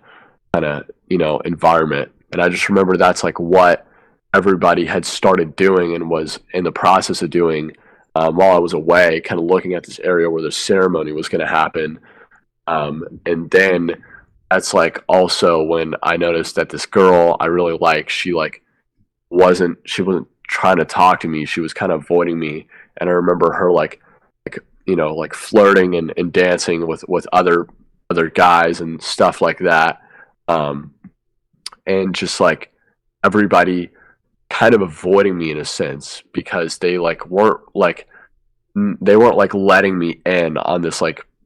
environment. And I just remember that's what everybody had started doing and was in the process of doing while I was away, kind of looking at this area where the ceremony was going to happen. And then that's also when I noticed that this girl I really like, she wasn't trying to talk to me. She was kind of avoiding me. And I remember her flirting and dancing with other guys and stuff like that. And just everybody kind of avoiding me in a sense, because they weren't letting me in on this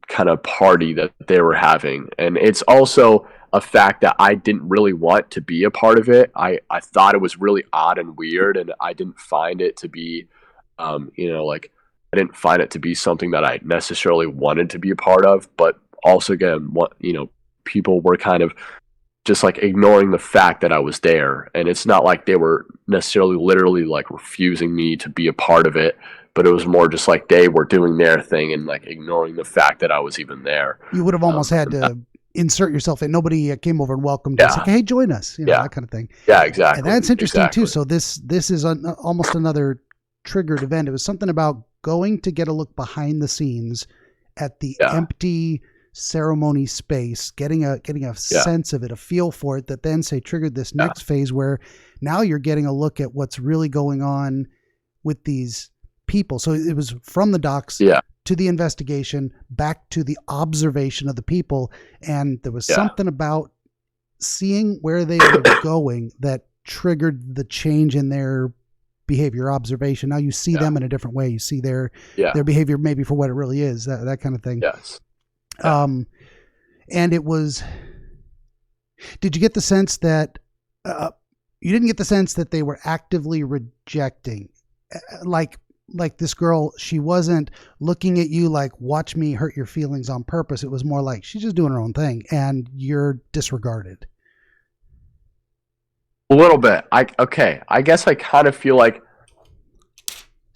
kind of party that they were having. And it's also a fact that I didn't really want to be a part of it. I thought it was really odd and weird, and I didn't find it to be I didn't find it to be something that I necessarily wanted to be a part of. But also again, people were kind of just ignoring the fact that I was there. And it's not like they were necessarily literally refusing me to be a part of it, but it was more just like they were doing their thing and like ignoring the fact that I was even there. You would have almost had to insert yourself in. Nobody came over and welcomed us. Like, hey, join us. That kind of thing. Yeah, exactly. And that's interesting too. So this is almost another triggered event. It was something about going to get a look behind the scenes at the empty ceremony space, getting a sense of it, a feel for it, that then triggered this next phase where now you're getting a look at what's really going on with these people. So it was from the docs to the investigation, back to the observation of the people. And there was something about seeing where they were going that triggered the change in their behavior, observation. Now you see them in a different way. You see their behavior maybe for what it really is, that kind of thing. Yes. And it was, did you get the sense that, you didn't get the sense that they were actively rejecting, like this girl, she wasn't looking at you like, watch me hurt your feelings on purpose. It was more like she's just doing her own thing and you're disregarded. A little bit. I guess I kind of feel like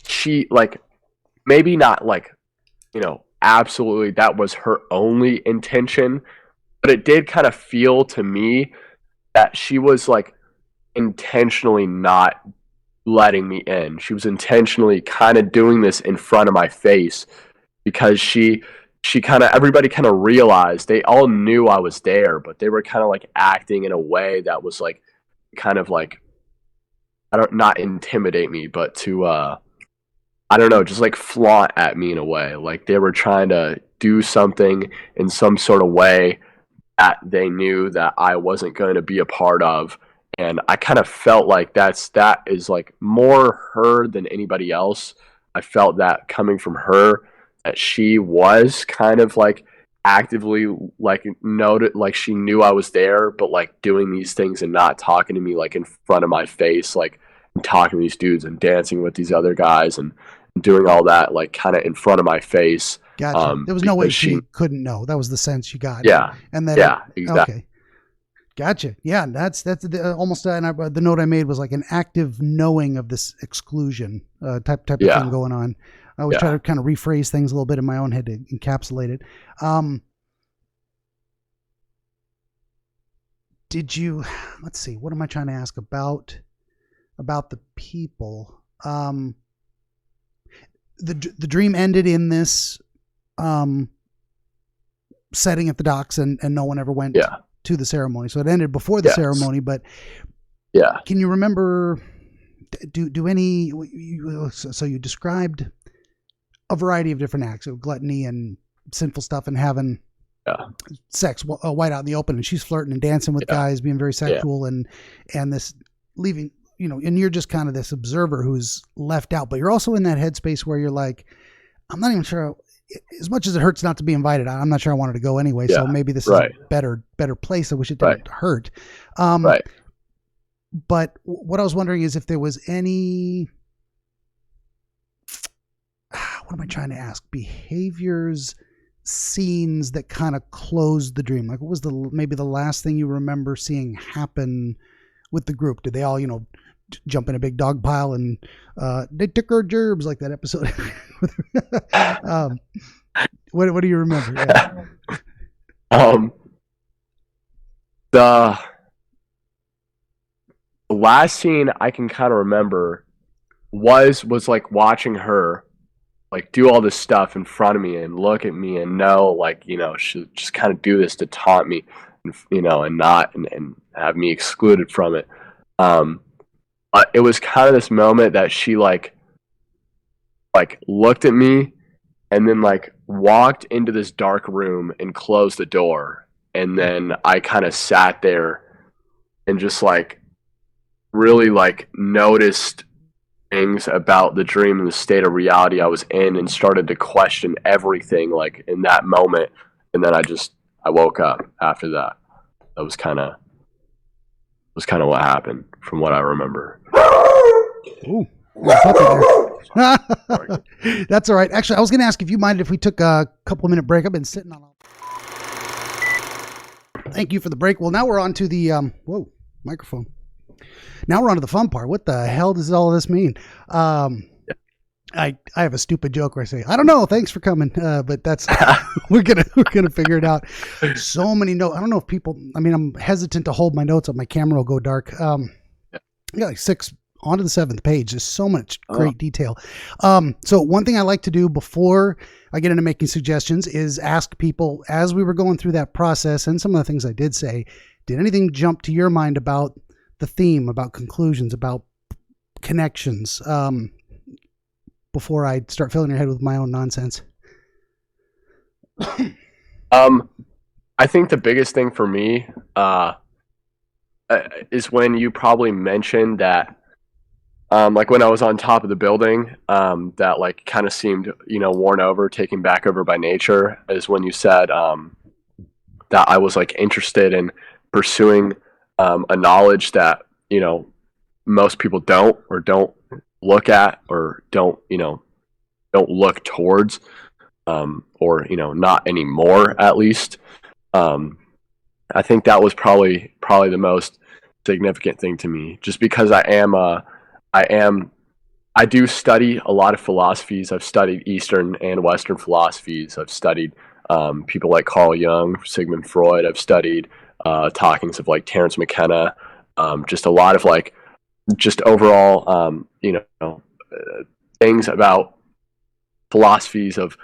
she, like, maybe not like, absolutely that was her only intention, but it did kind of feel to me that she was like intentionally not letting me in. She was intentionally kind of doing this in front of my face because she kind of, everybody kind of realized, they all knew I was there, but they were kind of like acting in a way that was like kind of like, not intimidate me, but to I don't know, just like flaunt at me in a way. Like they were trying to do something in some sort of way that they knew that I wasn't going to be a part of. And I kind of felt like that is like more her than anybody else. I felt that coming from her, that she was kind of like actively like noted, like she knew I was there, but like doing these things and not talking to me like in front of my face, like talking to these dudes and dancing with these other guys and doing all that like kind of in front of my face. Gotcha. There was no way she couldn't know. That was the sense you got. Yeah. And then exactly. Okay. Gotcha. Yeah, that's almost the note I made was like an active knowing of this exclusion type of thing going on. I was trying to kind of rephrase things a little bit in my own head to encapsulate it. Did you? Let's see. What am I trying to ask about the people? The dream ended in this setting at the docks, and no one ever went to the ceremony. So it ended before the ceremony, but can you remember, do any, so you described a variety of different acts of gluttony and sinful stuff and having sex white out in the open, and she's flirting and dancing with guys, being very sexual and this leaving, and you're just kind of this observer who's left out, but you're also in that headspace where you're like, I'm not even sure, as much as it hurts not to be invited, I'm not sure I wanted to go anyway. So maybe this is a better place. I wish it didn't hurt. But what I was wondering is if there was any, what am I trying to ask? Behaviors, scenes that kind of closed the dream. Like what was maybe the last thing you remember seeing happen with the group? Did they all, jump in a big dog pile and they took our gerbs, like that episode? What do you remember? The last scene I can kind of remember was like watching her like do all this stuff in front of me and look at me and know, like, she just kind of do this to taunt me, and not and have me excluded from it. It was kind of this moment that she like looked at me and then like walked into this dark room and closed the door, and then I kind of sat there and just like really like noticed things about the dream and the state of reality I was in, and started to question everything like in that moment. And then I woke up after that. That was kind of what happened from what I remember. Ooh, that's all right. Actually, I was going to ask if you minded if we took a couple of minute break. I've been sitting on. Thank you for the break. Well, now we're on to the microphone. Now we're on to the fun part. What the hell does all of this mean? I have a stupid joke where I say, I don't know, thanks for coming. But that's, we're going to figure it out. So many notes. I don't know if people, I mean, I'm hesitant to hold my notes up. My camera will go dark. I got like 6 onto the 7th page. There's so much great detail. So one thing I like to do before I get into making suggestions is ask people, as we were going through that process and some of the things I did say, did anything jump to your mind about the theme, about conclusions, about connections, before I start filling your head with my own nonsense? I think the biggest thing for me is when you probably mentioned that, like when I was on top of the building, that like kind of seemed, worn over, taken back over by nature, is when you said that I was like interested in pursuing a knowledge that, most people don't look at or don't look towards, or not anymore, at least. I think that was probably the most significant thing to me, just because I do study a lot of philosophies. I've studied Eastern and Western philosophies. I've studied people like Carl Jung, Sigmund Freud. I've studied talkings of like Terence McKenna, just a lot of like just overall things about philosophies of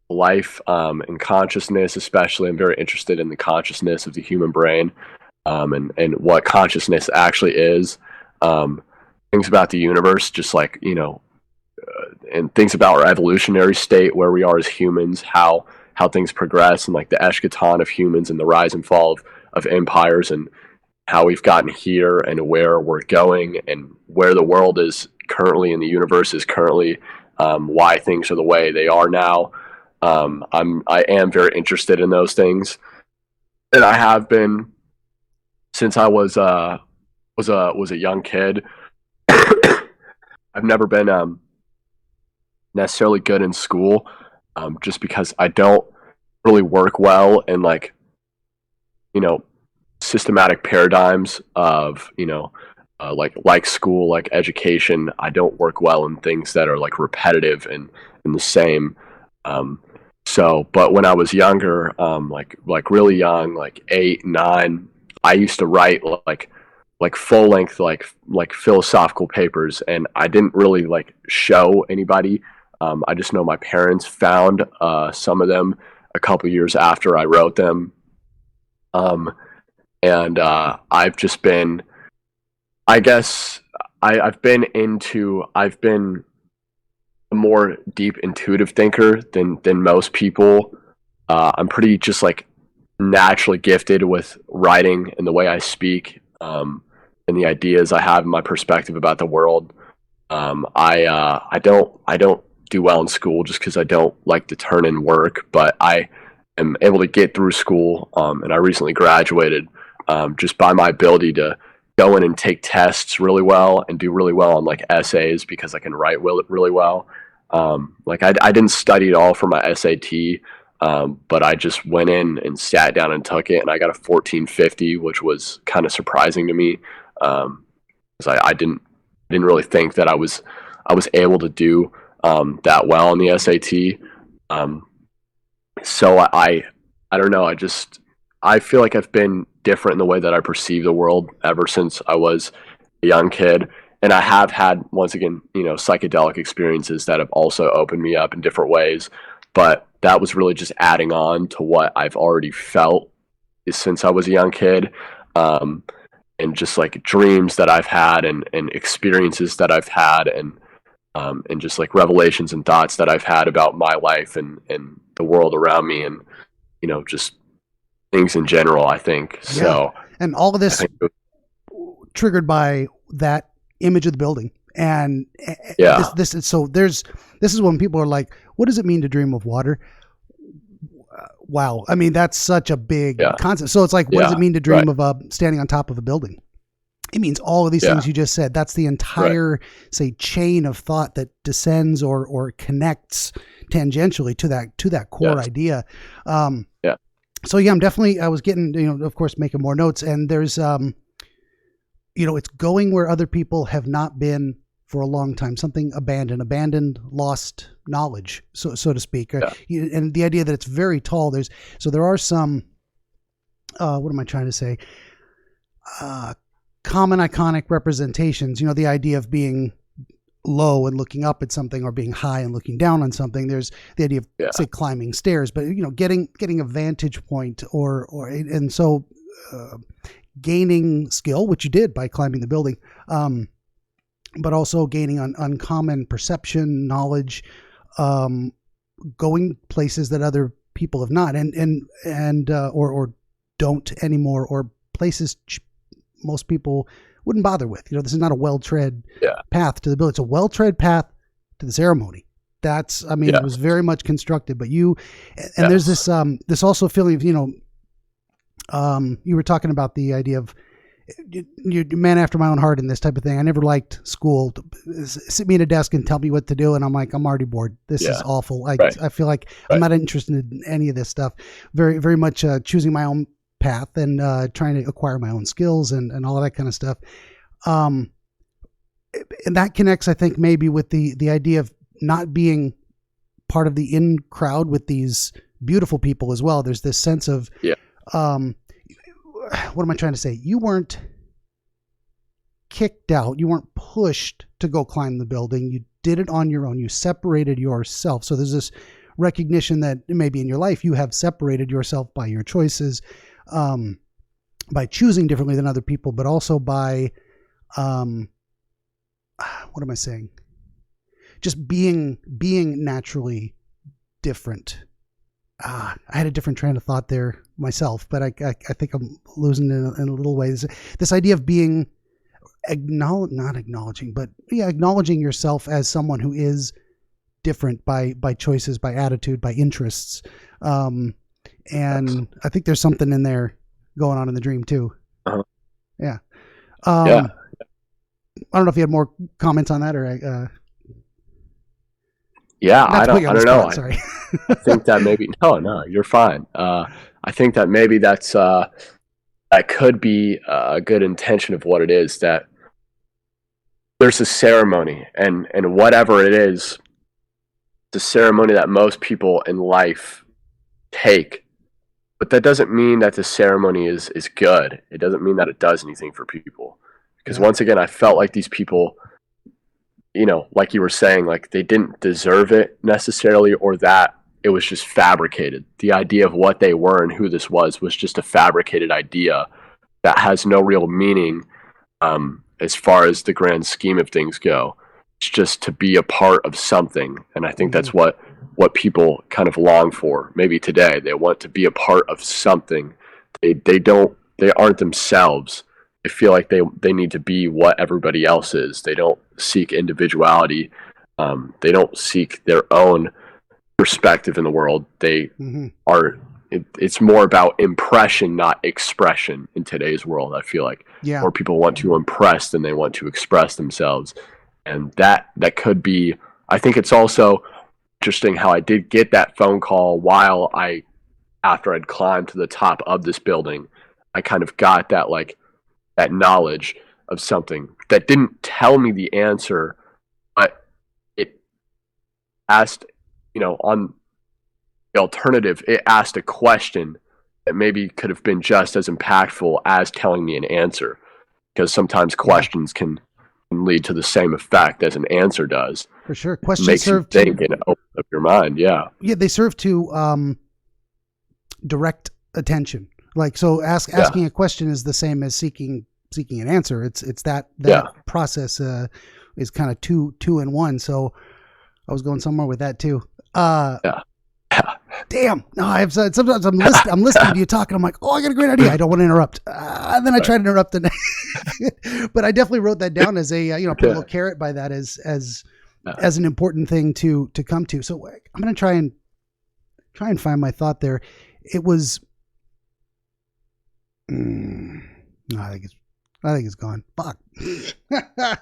life and consciousness. Especially, I'm very interested in the consciousness of the human brain, and what consciousness actually is. Things about the universe, just like and things about our evolutionary state, where we are as humans, how things progress, and like the eschaton of humans and the rise and fall of empires, and how we've gotten here and where we're going, and where the world is currently and the universe is currently, why things are the way they are now. I am very interested in those things, and I have been since I was a young kid. I've never been necessarily good in school, just because I don't really work well in like systematic paradigms of like school, like education. I don't work well in things that are like repetitive and the same. But when I was younger, like really young, like 8, 9, I used to write like full length, like philosophical papers, and I didn't really like show anybody. I just know my parents found some of them a couple years after I wrote them. And I've just been, I guess, I've been a more deep intuitive thinker than most people. I'm pretty just like naturally gifted with writing and the way I speak, and the ideas I have and my perspective about the world. I don't do well in school just because I don't like to turn in work, but I am able to get through school, and I recently graduated, just by my ability to go in and take tests really well and do really well on like essays, because I can write really well. Like I didn't study at all for my SAT, but I just went in and sat down and took it, and I got a 1450, which was kind of surprising to me, because I didn't really think that I was able to do that well on the SAT. So I don't know. I feel like I've been different in the way that I perceive the world ever since I was a young kid. And I have had, once again, psychedelic experiences that have also opened me up in different ways. But that was really just adding on to what I've already felt since I was a young kid. And just like dreams that I've had, and experiences that I've had, and just like revelations and thoughts that I've had about my life and the world around me, and just things in general, I think. Yeah. So, and all of this triggered by that image of the building, and this is when people are like, what does it mean to dream of water? Wow. I mean, that's such a big concept. So it's like, what does it mean to dream of standing on top of a building? It means all of these things you just said. That's the entire, say, chain of thought that descends or connects tangentially to that core idea. So yeah, I was getting, of course, making more notes, and there's, it's going where other people have not been for a long time, something abandoned, lost knowledge, so to speak. And the idea that it's very tall. There are some, what am I trying to say? Common iconic representations, the idea of being low and looking up at something, or being high and looking down on something. There's the idea of say climbing stairs, but getting a vantage point, and so gaining skill, which you did by climbing the building, but also gaining uncommon perception, knowledge, going places that other people have not, or don't anymore, or places most people wouldn't bother with. This is not a well-tread path to the building. It's a well-tread path to the ceremony. It was very much constructed, but there's this also feeling of, you were talking about the idea of you're a man after my own heart and this type of thing. I never liked school. Sit me at a desk and tell me what to do, and I'm like, I'm already bored. This is awful. I feel like I'm not interested in any of this stuff. Very, very much choosing my own path and trying to acquire my own skills and all of that kind of stuff. And that connects, I think, maybe with the idea of not being part of the in crowd with these beautiful people as well. There's this sense of, what am I trying to say? You weren't kicked out. You weren't pushed to go climb the building. You did it on your own. You separated yourself. So there's this recognition that maybe in your life you have separated yourself by your choices, by choosing differently than other people, but also by, what am I saying? Just being naturally different. I had a different train of thought there myself, but I think I'm losing it in a little way. This idea of being acknowledging yourself as someone who is different by choices, by attitude, by interests. And I think there's something in there going on in the dream too. Yeah. I don't know if you had more comments on that, or I don't know. Sorry. I think that maybe no, you're fine. I think that maybe that could be a good intention of what it is, that there's a ceremony, and whatever it is, the ceremony that most people in life take. But that doesn't mean that the ceremony is good. It doesn't mean that it does anything for people. Because once again, I felt like these people, like you were saying, like they didn't deserve it necessarily, or that it was just fabricated. The idea of what they were and who this was just a fabricated idea that has no real meaning as far as the grand scheme of things go. It's just to be a part of something. And I think that's what people kind of long for. Maybe today they want to be a part of something. They aren't themselves. They feel like they need to be what everybody else is. They don't seek individuality. They don't seek their own perspective in the world. They are. It's more about impression, not expression in today's world. I feel like more people want to impress than they want to express themselves, and that could be. I think it's also interesting how I did get that phone call after I'd climbed to the top of this building. I kind of got that that knowledge of something that didn't tell me the answer, but it asked, on the alternative, it asked a question that maybe could have been just as impactful as telling me an answer, because sometimes questions can lead to the same effect as an answer does. For sure. Questions makes serve you think and open up your mind. Yeah, they serve to direct attention. Asking a question is the same as seeking an answer. It's that process is kind of two in one. So I was going somewhere with that too. Damn. No, sometimes I'm listening to you talking. I'm like, I got a great idea. I don't want to interrupt. And then I try to interrupt but I definitely wrote that down as a put a little carrot by that as an important thing to come to. So I'm going to try and find my thought there. It was. I think it's gone. Fuck.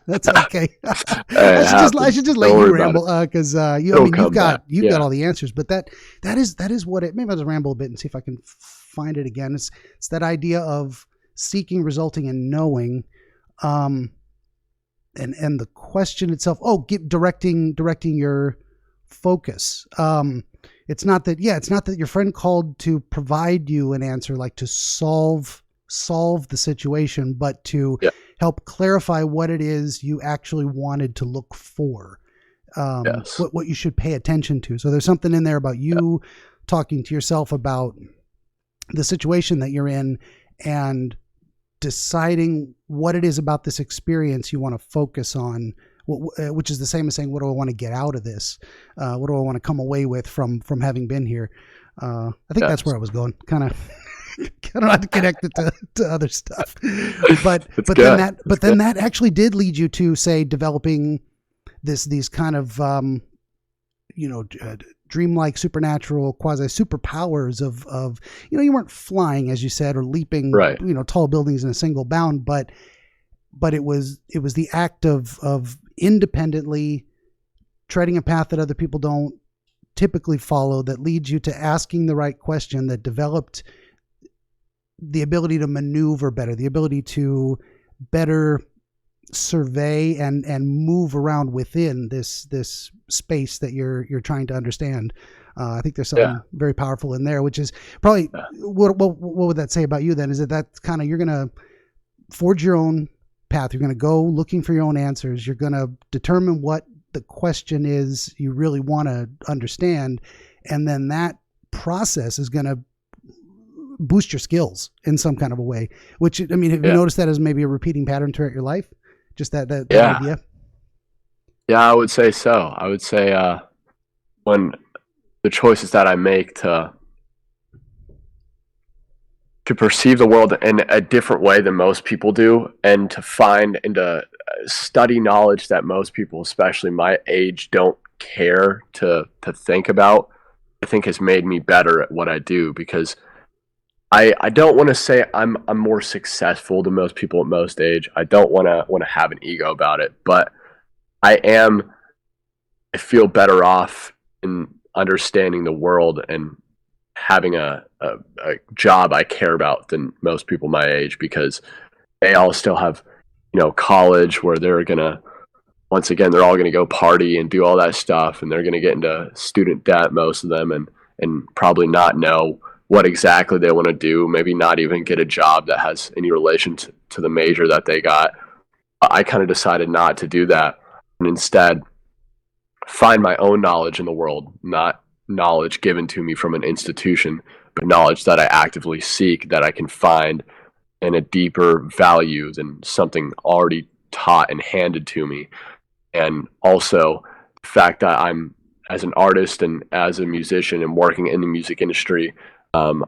That's okay. I should just let you ramble because you've got all the answers. But that is what it. Maybe I'll just ramble a bit and see if I can find it again. It's that idea of seeking, resulting in knowing. and the question itself, directing your focus. It's not that your friend called to provide you an answer, like to solve the situation, but to help clarify what it is you actually wanted to look for, what you should pay attention to. So there's something in there about you talking to yourself about the situation that you're in and deciding what it is about this experience you want to focus on, which is the same as saying, what do I want to get out of this? What do I want to come away with from having been here? I think that's where I was going. Kind of not to connect it to other stuff, but then that actually did lead you to, say, developing these kind of dreamlike supernatural quasi superpowers of you weren't flying, as you said, or leaping tall buildings in a single bound, but it was the act of independently treading a path that other people don't typically follow, that leads you to asking the right question, that developed the ability to maneuver better, the ability to better survey and move around within this space that you're trying to understand. I think there's something very powerful in there, which is probably what would that say about you then? Is it that kind of, you're going to forge your own path, you're going to go looking for your own answers, you're going to determine what the question is you really want to understand, and then that process is going to boost your skills in some kind of a way, which, I mean, have you noticed that as maybe a repeating pattern throughout your life? Just that idea? Yeah, I would say so. I would say when the choices that I make to perceive the world in a different way than most people do, and to find and to study knowledge that most people, especially my age, don't care to think about, I think has made me better at what I do, because I don't want to say I'm more successful than most people at most age. I don't want to have an ego about it, but I feel better off in understanding the world and having a job I care about than most people my age, because they all still have, college where they're gonna, once again, they're all gonna go party and do all that stuff, and they're gonna get into student debt, most of them, and probably not know what exactly they want to do, maybe not even get a job that has any relation to the major that they got. I kind of decided not to do that, and instead find my own knowledge in the world, not knowledge given to me from an institution, but knowledge that I actively seek, that I can find in a deeper value than something already taught and handed to me. And also the fact that I'm, as an artist and as a musician and working in the music industry, I'm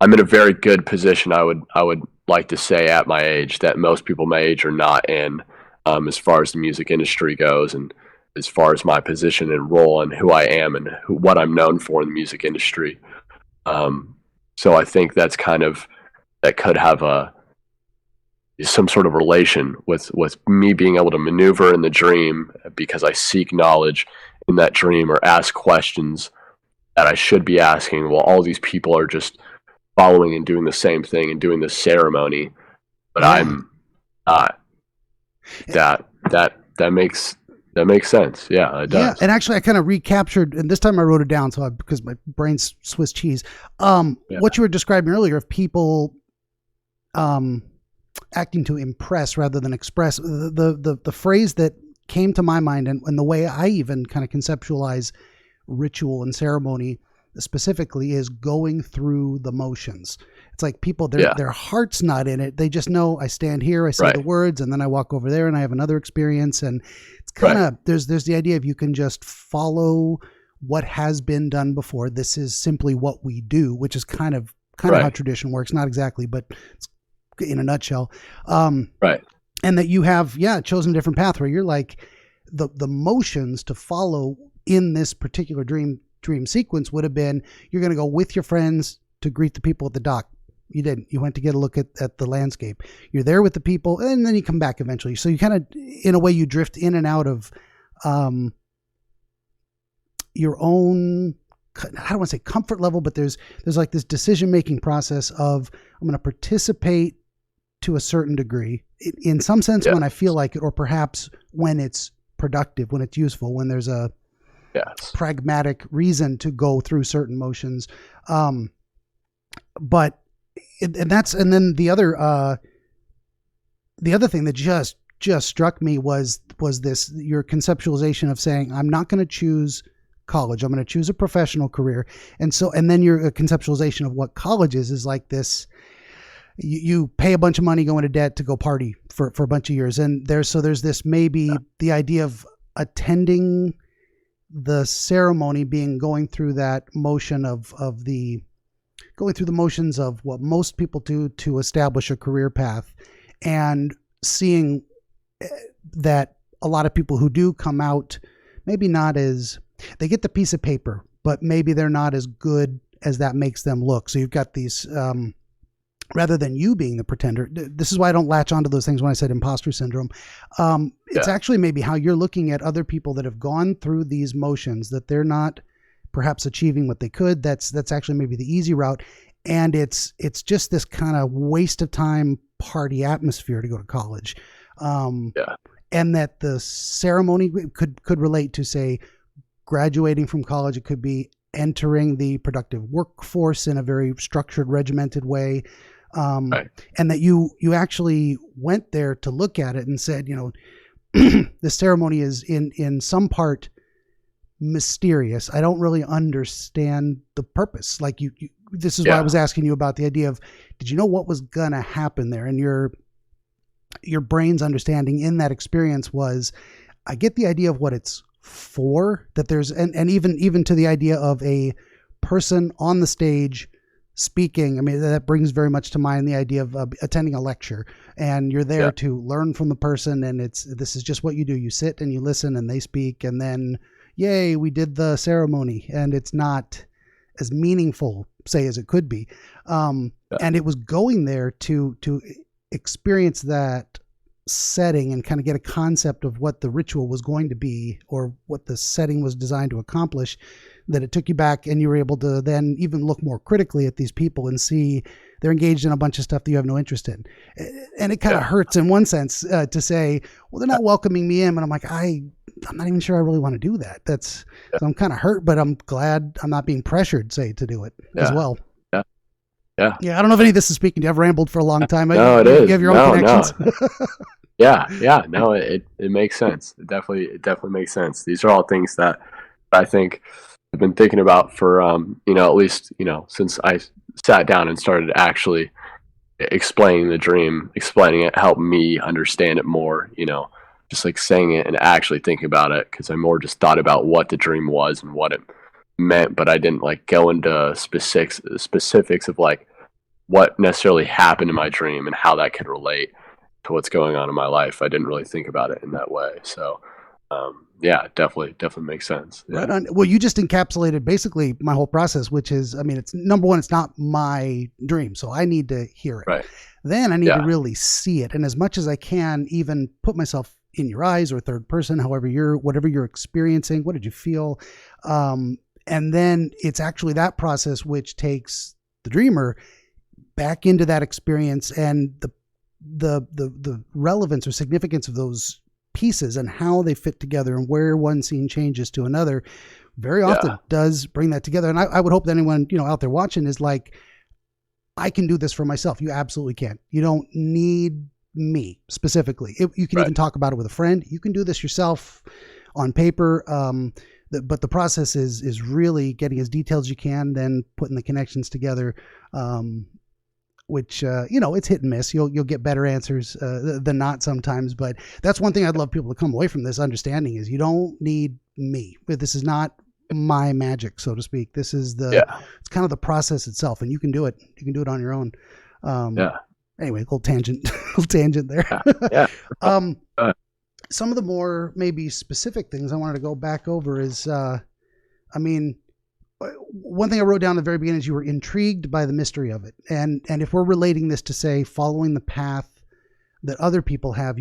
in a very good position, I would like to say, at my age, that most people my age are not in, as far as the music industry goes, and as far as my position and role and who I am and what I'm known for in the music industry. So I think that could have some sort of relation with me being able to maneuver in the dream, because I seek knowledge in that dream or ask questions that I should be asking, while all these people are just following and doing the same thing and doing the ceremony, but I'm not. That makes sense. Yeah, it does. Yeah, and actually I kind of recaptured, and this time I wrote it down because my brain's Swiss cheese. What you were describing earlier of people acting to impress rather than express, the phrase that came to my mind, and the way I even kind of conceptualize ritual and ceremony specifically, is going through the motions. It's like people, their heart's not in it. They just know, I stand here, I say the words, and then I walk over there and I have another experience. And it's kind of, there's the idea of, you can just follow what has been done before. This is simply what we do, which is kind of how tradition works. Not exactly, but it's in a nutshell. And that you have, chosen a different path where you're like, the motions to follow in this particular dream sequence would have been, you're going to go with your friends to greet the people at the dock. You didn't. You went to get a look at the landscape. You're there with the people, and then you come back eventually. So you kind of, in a way, you drift in and out of your own, I don't want to say comfort level, but there's like this decision-making process of, I'm going to participate to a certain degree, in some sense, Yeah. when I feel like it, or perhaps when it's productive, when it's useful, when there's a Yes. pragmatic reason to go through certain motions. But and then the other thing that just struck me was this, your conceptualization of saying, I'm not going to choose college, I'm going to choose a professional career. And then your conceptualization of what college is like this, you pay a bunch of money, go into debt to go party for a bunch of years. And there's this, maybe the idea of attending the ceremony, going through that motion going through the motions of what most people do to establish a career path, and seeing that a lot of people who do come out, maybe not as, they get the piece of paper, but maybe they're not as good as that makes them look. So you've got these, rather than you being the pretender, this is why I don't latch onto those things when I said imposter syndrome. It's actually maybe how you're looking at other people that have gone through these motions, that they're not perhaps achieving what they could. That's actually maybe the easy route. And it's just this kind of waste of time party atmosphere to go to college. And that the ceremony could relate to, say, graduating from college. It could be entering the productive workforce in a very structured, regimented way. And that you actually went there to look at it and said, the ceremony is in some part mysterious. I don't really understand the purpose. Like this is why I was asking you about the idea of, did you know what was gonna happen there? And your brain's understanding in that experience was, I get the idea of what it's for, that there's, and even to the idea of a person on the stage speaking. I mean, that brings very much to mind the idea of attending a lecture, and you're there to learn from the person. And this is just what you do. You sit and you listen and they speak, and then yay, we did the ceremony, and it's not as meaningful, say, as it could be. And it was going there to experience that setting and kind of get a concept of what the ritual was going to be, or what the setting was designed to accomplish, that it took you back, and you were able to then even look more critically at these people and see they're engaged in a bunch of stuff that you have no interest in. And it kind of hurts in one sense to say, well, they're not welcoming me in. And I'm like, I'm not even sure I really want to do that. So I'm kind of hurt, but I'm glad I'm not being pressured, say, to do it as well. Yeah. I don't know if any of this is speaking to you. I've rambled for a long time. No, it is. You have your own connections. No. No, it makes sense. It definitely makes sense. These are all things that I think I've been thinking about for, at least, since I sat down and started actually explaining the dream, explaining it helped me understand it more, just like saying it and actually thinking about it. 'Cause I more just thought about what the dream was and what it meant, but I didn't like go into specifics of like what necessarily happened in my dream and how that could relate to what's going on in my life. I didn't really think about it in that way. So, definitely makes sense. Yeah. Right on. Well, you just encapsulated basically my whole process, which is, it's number one, it's not my dream, so I need to hear it. Right. Then I need to really see it. And as much as I can, even put myself in your eyes, or third person, whatever you're experiencing, what did you feel? And then it's actually that process which takes the dreamer back into that experience, and the relevance or significance of those pieces and how they fit together, and where one scene changes to another very often does bring that together. And I would hope that anyone, out there watching is like, I can do this for myself. You absolutely can. You don't need me specifically. You can even talk about it with a friend. You can do this yourself on paper. But the process is really getting as detailed as you can, then putting the connections together, which, it's hit and miss. You'll get better answers than not sometimes. But that's one thing I'd love people to come away from this understanding is, you don't need me. This is not my magic, so to speak. This is it's kind of the process itself, and you can do it. You can do it on your own. Anyway, little tangent there. Some of the more maybe specific things I wanted to go back over is, one thing I wrote down at the very beginning is you were intrigued by the mystery of it. And if we're relating this to, say, following the path that other people have,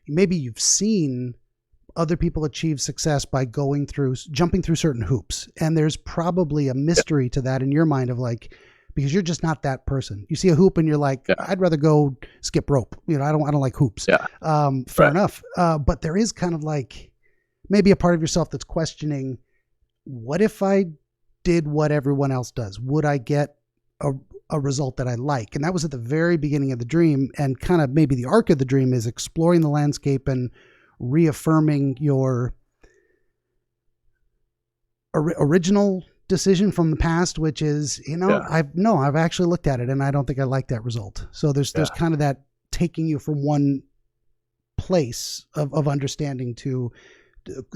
maybe you've seen other people achieve success by jumping through certain hoops. And there's probably a mystery to that in your mind of like, because you're just not that person. You see a hoop and you're like, I'd rather go skip rope. You know, I don't like hoops. Yeah. Fair enough. But there is kind of like maybe a part of yourself that's questioning, what if I did what everyone else does? Would I get a result that I like? And that was at the very beginning of the dream, and kind of maybe the arc of the dream is exploring the landscape and reaffirming your original decision from the past, which is, I've actually looked at it and I don't think I like that result. So there's kind of that taking you from one place of understanding to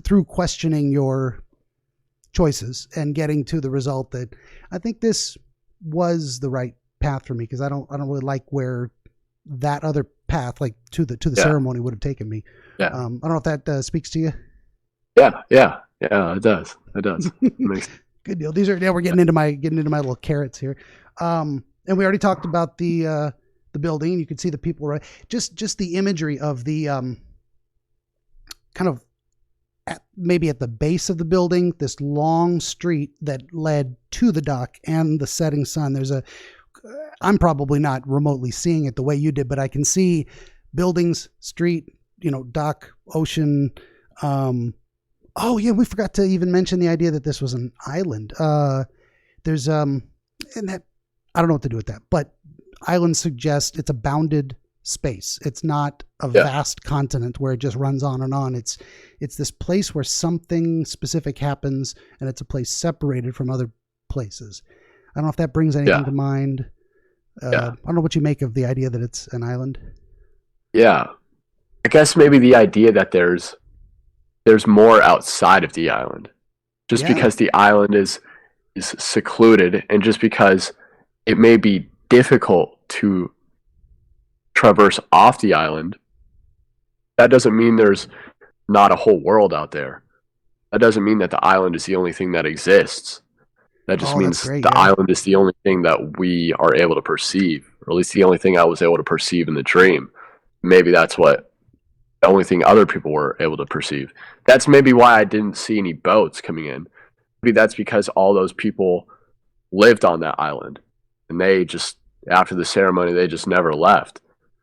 through questioning your choices and getting to the result that I think this was the right path for me, because I don't really like where that other path, like to the ceremony, would have taken me. I don't know if that speaks to you. Yeah, it does. Good deal. We're getting into my little carrots here. And we already talked about the building. You could see the people, right? Just the imagery of the kind of maybe at the base of the building, this long street that led to the dock and the setting sun. I'm probably not remotely seeing it the way you did, but I can see buildings, street, dock, ocean. Oh yeah, we forgot to even mention the idea that this was an island. There's and that I don't know what to do with that, but islands suggest it's a bounded space. It's not a vast continent where it just runs on and on. It's this place where something specific happens, and it's a place separated from other places. I don't know if that brings anything to mind. I don't know what you make of the idea that it's an island. Yeah, I guess maybe the idea that there's more outside of the island, just because the island is secluded, and just because it may be difficult to traverse off the island, that doesn't mean there's not a whole world out there. That doesn't mean that the island is the only thing that exists. That just means the island is the only thing that we are able to perceive, or at least the only thing I was able to perceive in the dream. Maybe that's what the only thing other people were able to perceive. That's maybe why I didn't see any boats coming in. Maybe that's because all those people lived on that island, and they just, after the ceremony, they just never left.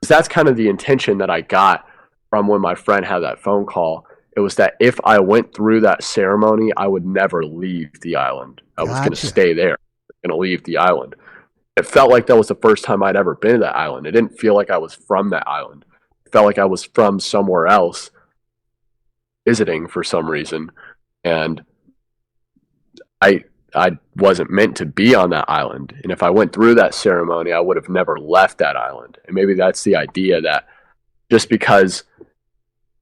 That's kind of the intention that I got from when my friend had that phone call. It was that if I went through that ceremony, I would never leave the island. I was going to stay there. I was going to leave the island. It felt like that was the first time I'd ever been to that island. It didn't feel like I was from that island. It felt like I was from somewhere else, visiting for some reason. And I wasn't meant to be on that island. And if I went through that ceremony, I would have never left that island. And maybe that's the idea, that just because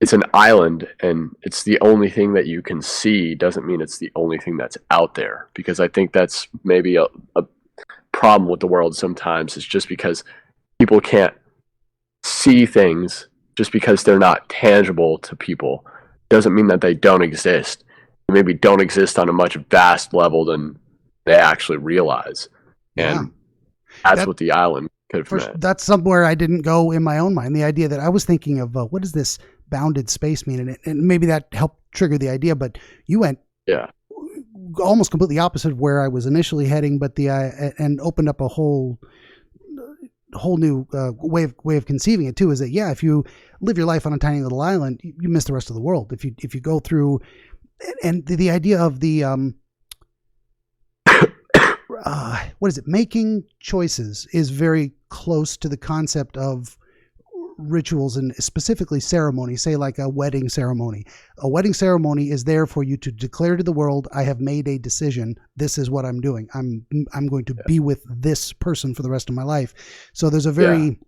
it's an island and it's the only thing that you can see doesn't mean it's the only thing that's out there. Because I think that's maybe a problem with the world sometimes, is just because people can't see things, just because they're not tangible to people, doesn't mean that they don't exist. Maybe don't exist on a much vast level than they actually realize. And that's what the island could have meant. That's somewhere I didn't go in my own mind. The idea that I was thinking of, what does this bounded space mean? And maybe that helped trigger the idea, but you went almost completely opposite of where I was initially heading, but and opened up a whole new way of conceiving it too, is that, if you live your life on a tiny little island, you miss the rest of the world. If you go through, and the idea of the making choices is very close to the concept of rituals, and specifically ceremony. Say like a wedding ceremony. A wedding ceremony is there for you to declare to the world, I have made a decision. This is what I'm doing. I'm going to be with this person for the rest of my life. So there's a very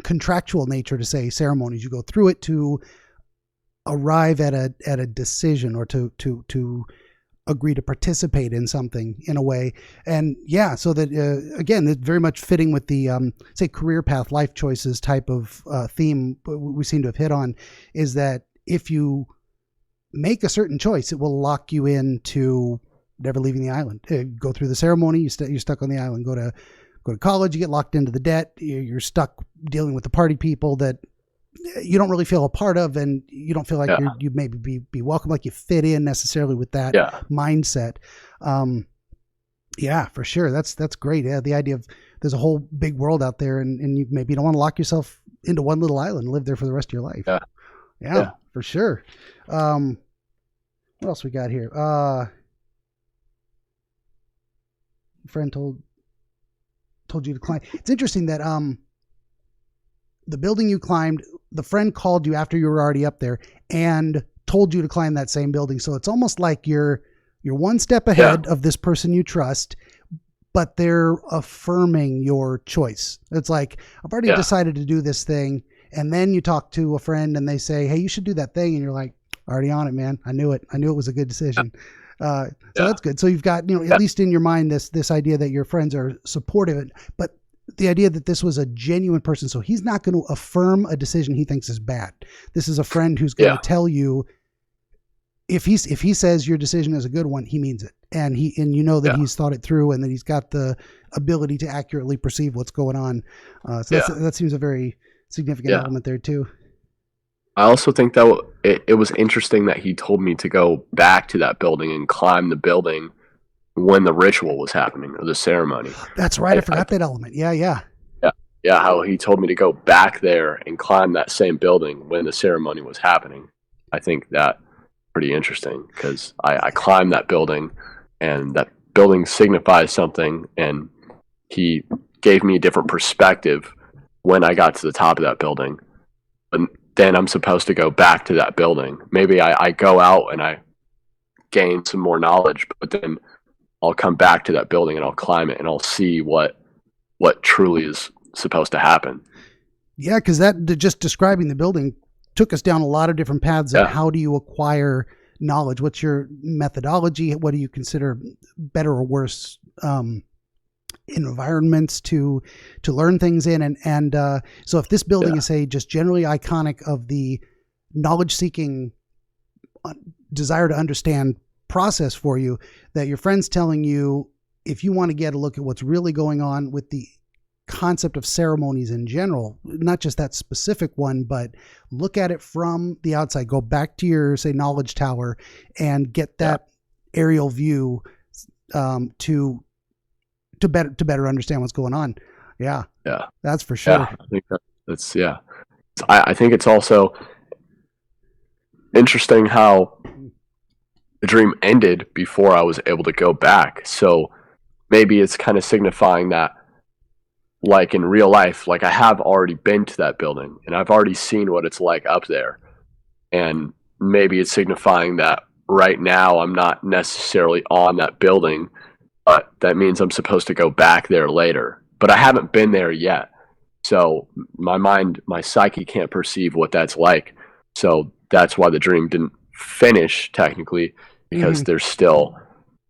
contractual nature to, say, ceremonies. You go through it to arrive at a decision, or to agree to participate in something in a way. And so that again, it's very much fitting with the say career path, life choices type of theme we seem to have hit on, is that if you make a certain choice, it will lock you into never leaving the island. Go through the ceremony, you're stuck on the island. Go to college, you get locked into the debt. You're stuck dealing with the party people that you don't really feel a part of, and you don't feel like you maybe be welcome, like you fit in necessarily with that mindset. Yeah, for sure. That's great. Yeah, the idea of there's a whole big world out there, and you maybe don't want to lock yourself into one little island and live there for the rest of your life. Yeah. Yeah. For sure. What else we got here? Friend told you to climb. It's interesting that the building you climbed, the friend called you after you were already up there and told you to climb that same building. So it's almost like you're one step ahead of this person you trust, but they're affirming your choice. It's like, I've already decided to do this thing. And then you talk to a friend and they say, hey, you should do that thing. And you're like, already on it, man. I knew it. I knew it was a good decision. So that's good. So you've got, at least in your mind, this idea that your friends are supportive, but the idea that this was a genuine person. So he's not going to affirm a decision he thinks is bad. This is a friend who's going to tell you, if he says your decision is a good one, he means it. And that he's thought it through and that he's got the ability to accurately perceive what's going on. That seems a very significant element there too. I also think that it was interesting that he told me to go back to that building and climb the building when the ritual was happening, or the ceremony. That's right. I forgot that element. Yeah. How he told me to go back there and climb that same building when the ceremony was happening. I think that pretty interesting, because I climbed that building, and that building signifies something, and he gave me a different perspective when I got to the top of that building. And then I'm supposed to go back to that building. Maybe I go out and I gain some more knowledge, but then I'll come back to that building and I'll climb it and I'll see what truly is supposed to happen. Yeah, because that just describing the building took us down a lot of different paths of how do you acquire knowledge? What's your methodology? What do you consider better or worse environments to learn things in? And so if this building is, say, just generally iconic of the knowledge-seeking desire to understand process for you, that your friend's telling you, if you want to get a look at what's really going on with the concept of ceremonies in general, not just that specific one, but look at it from the outside, go back to your, say, knowledge tower and get that aerial view to better understand what's going on. Yeah, that's for sure. I think that's I think it's also interesting how the dream ended before I was able to go back. So maybe it's kind of signifying that, like in real life, like I have already been to that building and I've already seen what it's like up there. And maybe it's signifying that right now I'm not necessarily on that building, but that means I'm supposed to go back there later. But I haven't been there yet. So my mind, my psyche can't perceive what that's like. So that's why the dream didn't finish technically, because there's still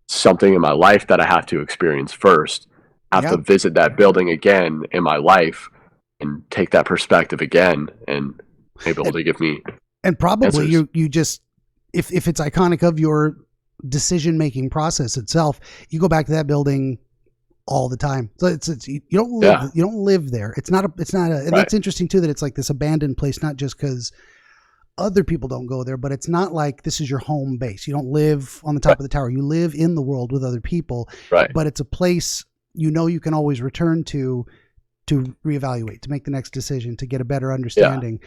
something in my life that I have to experience first. I have to visit that building again in my life and take that perspective again and be able to give me and probably answers. you just if it's iconic of your decision-making process itself, you go back to that building all the time. So it's you don't live there. It's not a and that's interesting too, that it's like this abandoned place, not just because other people don't go there, but it's not like this is your home base. You don't live on the top of the tower. You live in the world with other people, but it's a place you can always return to reevaluate, to make the next decision, to get a better understanding.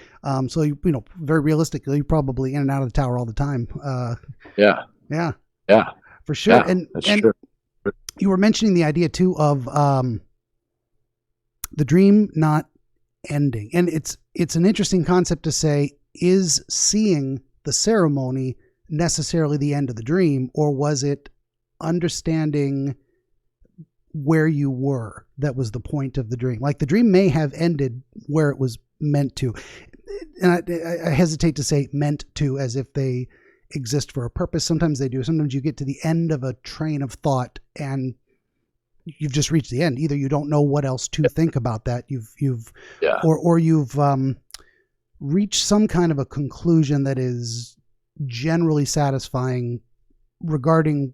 So very realistically, you're probably in and out of the tower all the time. For sure. Yeah, and true. You were mentioning the idea too of the dream not ending, and it's an interesting concept to say, is seeing the ceremony necessarily the end of the dream, or was it understanding where you were that was the point of the dream? Like the dream may have ended where it was meant to, and I hesitate to say meant to as if they exist for a purpose. Sometimes they do. Sometimes you get to the end of a train of thought and you've just reached the end. Either you don't know what else to think about that, you've reached some kind of a conclusion that is generally satisfying regarding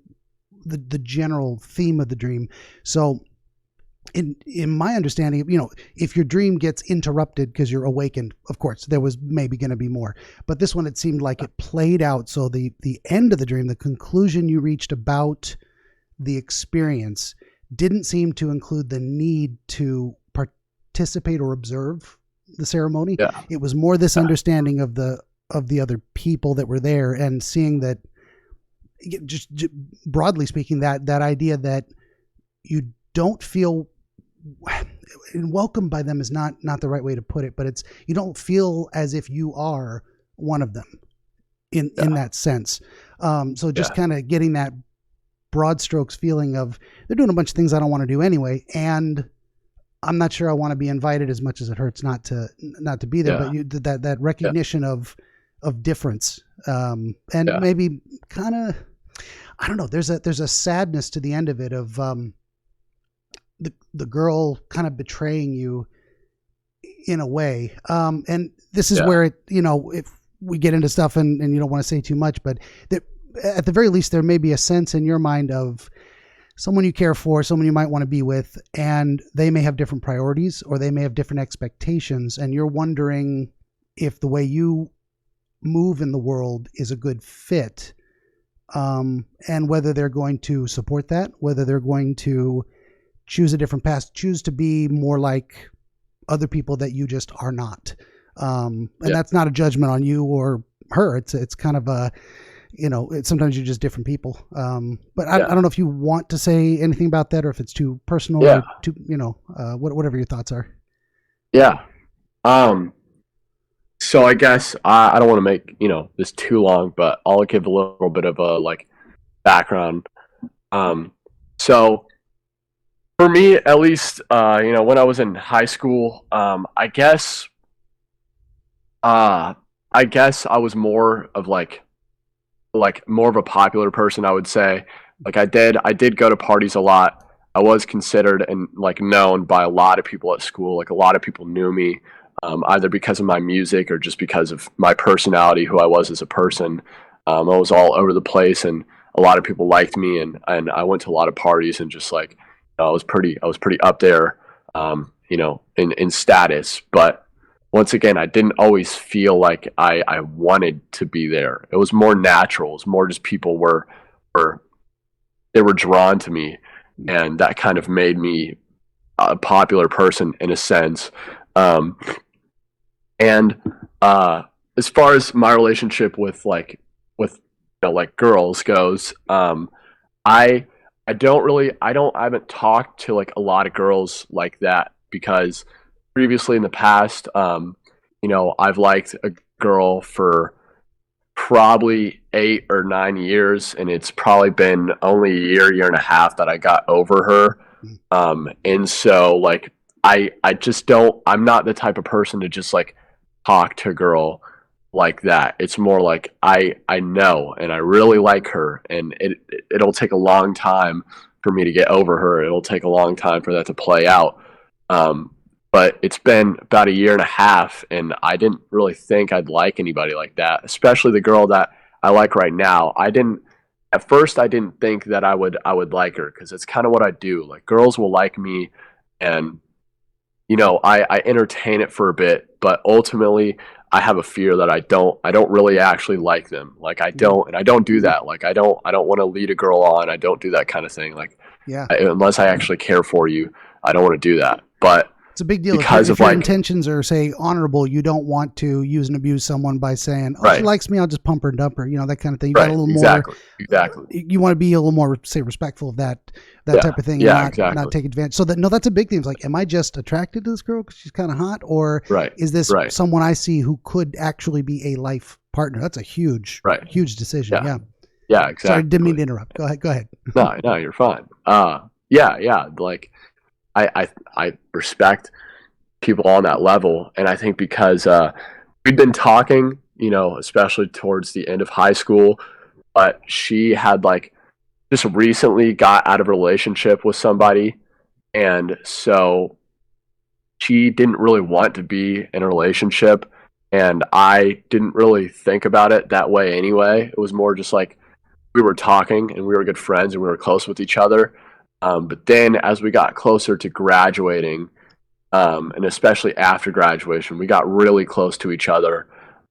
the general theme of the dream. So in my understanding, if your dream gets interrupted because you're awakened, of course there was maybe going to be more, but this one, it seemed like it played out. So the end of the dream, the conclusion you reached about the experience didn't seem to include the need to participate or observe the ceremony. Yeah. It was more this understanding of the other people that were there, and seeing that, just broadly speaking, that idea that you don't feel welcomed by them is not the right way to put it, but it's, you don't feel as if you are one of them in that sense. So just kind of getting that broad strokes feeling of, they're doing a bunch of things I don't want to do anyway, and I'm not sure I want to be invited, as much as it hurts not to be there. But that recognition of difference, and maybe kind of, I don't know, there's a sadness to the end of it, of the girl kind of betraying you in a way. And this is where it, if we get into stuff and you don't want to say too much, but that at the very least, there may be a sense in your mind of someone you care for, someone you might want to be with, and they may have different priorities, or they may have different expectations. And you're wondering if the way you move in the world is a good fit, and whether they're going to support that, whether they're going to choose a different path, choose to be more like other people that you just are not. And that's not a judgment on you or her. It's kind of a, sometimes you're just different people. But I don't know if you want to say anything about that, or if it's too personal, or too, whatever your thoughts are. Yeah. So I guess I don't want to make, this too long, but I'll give a little bit of a background. So for me, at least, when I was in high school, I guess I was more of more of a popular person, I would say. I did go to parties a lot. I was considered and known by a lot of people at school. A lot of people knew me, either because of my music or just because of my personality, who I was as a person. I was all over the place, and a lot of people liked me, and I went to a lot of parties, and just I was pretty up there, in status. But once again, I didn't always feel like I wanted to be there. It was more natural. It was more just people were drawn to me, and that kind of made me a popular person in a sense. And as far as my relationship with girls goes, I haven't talked to a lot of girls like that, because previously in the past, I've liked a girl for probably 8 or 9 years, and it's probably been only a year and a half that I got over her. And so I just don't, I'm not the type of person to just talk to a girl like that. It's more I know, and I really like her, and it'll take a long time for me to get over her. It'll take a long time for that to play out. But it's been about a year and a half, and I didn't really think I'd like anybody like that, especially the girl that I like right now. At first I didn't think that I would like her, because it's kind of what I do. Girls will like me, and I entertain it for a bit, but ultimately I have a fear that I don't really actually like them. I don't do that. I don't want to lead a girl on. I don't do that kind of thing. Unless I actually care for you, I don't want to do that. But it's a big deal. If your intentions are, say, honorable, you don't want to use and abuse someone by saying, "Oh, she likes me, I'll just pump her and dump her." That kind of thing. You got a little more. Exactly. You want to be a little more, say, respectful of that type of thing, and not take advantage. So that's a big thing. It's am I just attracted to this girl because she's kind of hot, or is this someone I see who could actually be a life partner? That's a huge decision. Yeah, exactly. Sorry, didn't mean to interrupt. Go ahead. No, you're fine. I respect people on that level, and I think because we'd been talking, especially towards the end of high school, but she had just recently got out of a relationship with somebody, and so she didn't really want to be in a relationship, and I didn't really think about it that way anyway. It was more just we were talking, and we were good friends, and we were close with each other. But then as we got closer to graduating, and especially after graduation, we got really close to each other.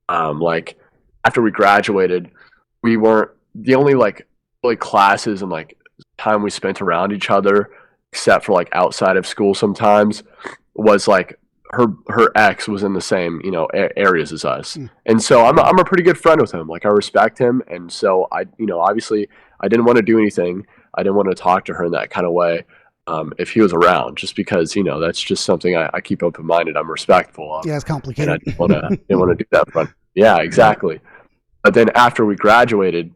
After we graduated, we weren't the only really classes and time we spent around each other, except for like outside of school sometimes, was like her ex was in the same, you know, areas as us. And so I'm a pretty good friend with him. Like, I respect him, and so I, you know, obviously I didn't want to do anything. I didn't want to talk to her in that kind of way, if he was around, just because, you know, that's just something I keep open minded. I'm respectful of. Yeah, it's complicated. And I didn't want to do that in front. Yeah, exactly. But then after we graduated,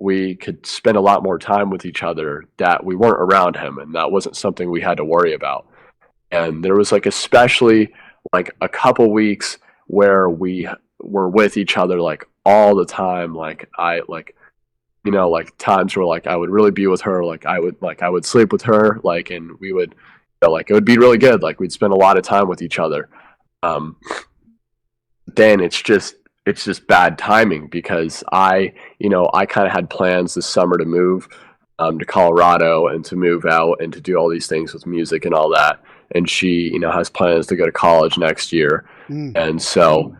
we could spend a lot more time with each other that we weren't around him, and that wasn't something we had to worry about. And there was like especially like a couple weeks where we were with each other like all the time. Like, I like, you know, like times where like I would really be with her, like I would sleep with her, like, and we would, you know, like it would be really good. Like, we'd spend a lot of time with each other. Then it's just bad timing, because you know, I kind of had plans this summer to move to Colorado and to move out and to do all these things with music and all that. And she, you know, has plans to go to college next year. And so,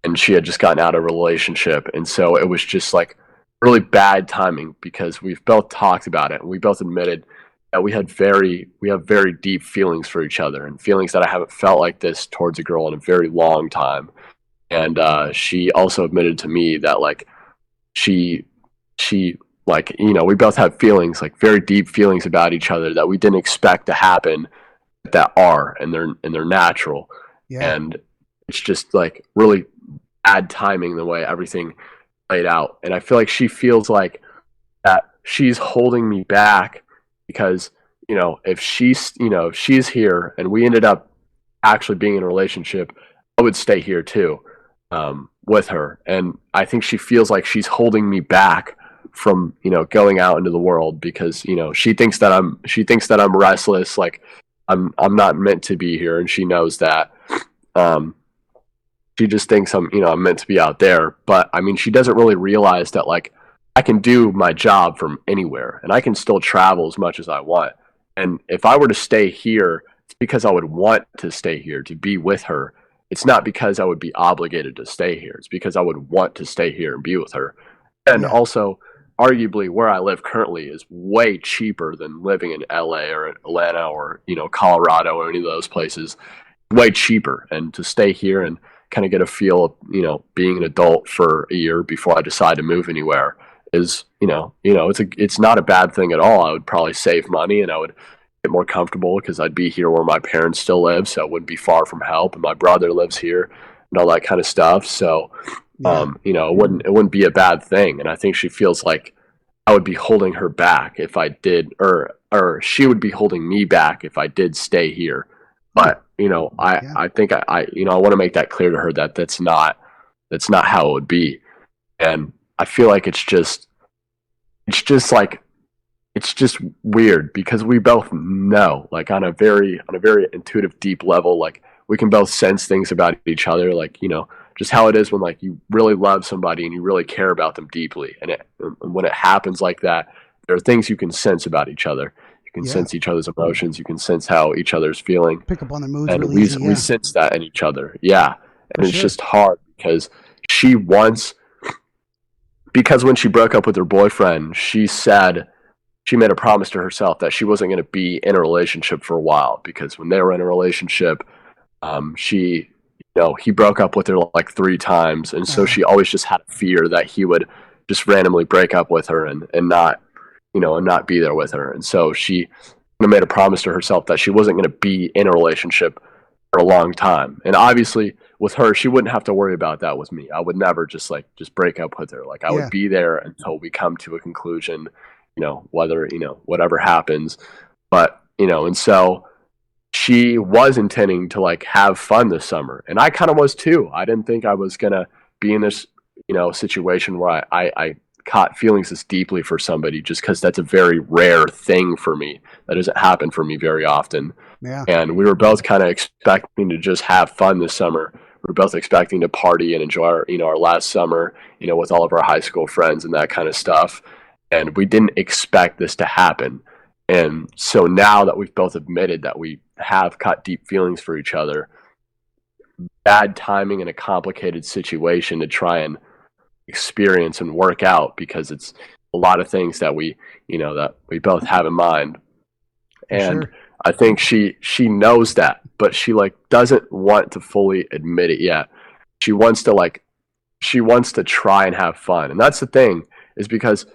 and she had just gotten out of a relationship. And so it was just like really bad timing, because we've both talked about it and we both admitted that we have very deep feelings for each other, and feelings that I haven't felt like this towards a girl in a very long time. And she also admitted to me that like she like, you know, we both have feelings, like very deep feelings about each other that we didn't expect to happen, that are, and they're natural. Yeah. And it's just like really bad timing the way everything played out. And I feel like she feels like that she's holding me back, because, you know, if she's here and we ended up actually being in a relationship, I would stay here too, with her. And I think she feels like she's holding me back from, you know, going out into the world, because, you know, she thinks that I'm restless, like I'm not meant to be here, and she knows that. She just thinks I'm meant to be out there. But I mean, she doesn't really realize that like I can do my job from anywhere, and I can still travel as much as I want. And if I were to stay here, it's because I would want to stay here to be with her. It's not because I would be obligated to stay here. It's because I would want to stay here and be with her. And also, arguably, where I live currently is way cheaper than living in LA or Atlanta or, you know, Colorado or any of those places. Way cheaper. And to stay here and kind of get a feel of, you know, being an adult for a year before I decide to move anywhere is, it's not a bad thing at all. I would probably save money, and I would get more comfortable because I'd be here where my parents still live, so I wouldn't be far from help, and my brother lives here and all that kind of stuff. So it wouldn't be a bad thing. And I think she feels like I would be holding her back if I did, or she would be holding me back if I did stay here. But, you know, I think I want to make that clear to her that that's not how it would be. And I feel like it's just weird, because we both know, like, on a very intuitive, deep level, like we can both sense things about each other, like, you know, just how it is when like you really love somebody and you really care about them deeply, and when it happens like that, there are things you can sense about each other. You can sense each other's emotions. You can sense how each other's feeling. Pick up on their moods. And really easy, we sense that in each other. Yeah. And it's just hard, because because when she broke up with her boyfriend, she made a promise to herself that she wasn't going to be in a relationship for a while, because when they were in a relationship, he broke up with her like 3 times. And so she always just had a fear that he would just randomly break up with her and not be there with her. And so she made a promise to herself that she wasn't going to be in a relationship for a long time. And obviously with her, she wouldn't have to worry about that with me. I would never just break up with her. Like, I would be there until we come to a conclusion, you know, whether, you know, whatever happens. But, you know, and so she was intending to like have fun this summer. And I kind of was too. I didn't think I was going to be in this, you know, situation where I caught feelings this deeply for somebody, just because that's a very rare thing for me. That doesn't happen for me very often. Yeah. And we were both kind of expecting to just have fun this summer. We were both expecting to party and enjoy our last summer, you know, with all of our high school friends and that kind of stuff. And we didn't expect this to happen. And so now that we've both admitted that we have caught deep feelings for each other, bad timing in a complicated situation to try and experience and work out, because it's a lot of things that we both have in mind. And sure. I think she knows that, but she like doesn't want to fully admit it yet. She wants to try and have fun. And that's the thing, is because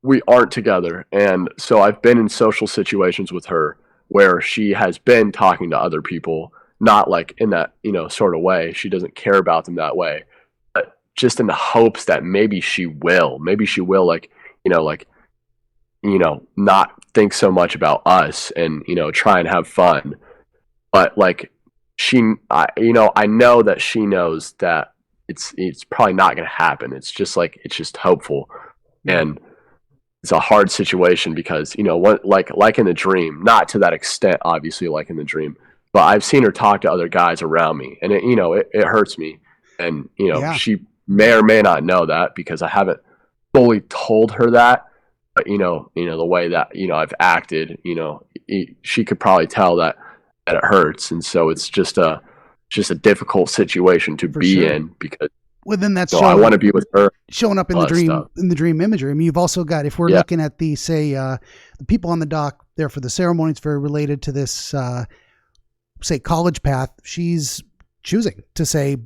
we aren't together. And so I've been in social situations with her where she has been talking to other people, not like in that, sort of way. She doesn't care about them that way, but just in the hopes that maybe she will like, not think so much about us and, try and have fun. But like I know that she knows that it's probably not going to happen. It's just hopeful. And it's a hard situation because, what, like in the dream, not to that extent, obviously, like in the dream, but I've seen her talk to other guys around me, and it hurts me. And, she may or may not know that because I haven't fully told her that, but, the way that, I've acted, she could probably tell that it hurts. And so it's just a difficult situation to be in because, well, then that's I want to be with her. Showing up in the dream, in the dream imagery. I mean, you've also got, if we're looking at the, say, the people on the dock there for the ceremony, it's very related to this, say, college path. She's choosing to say,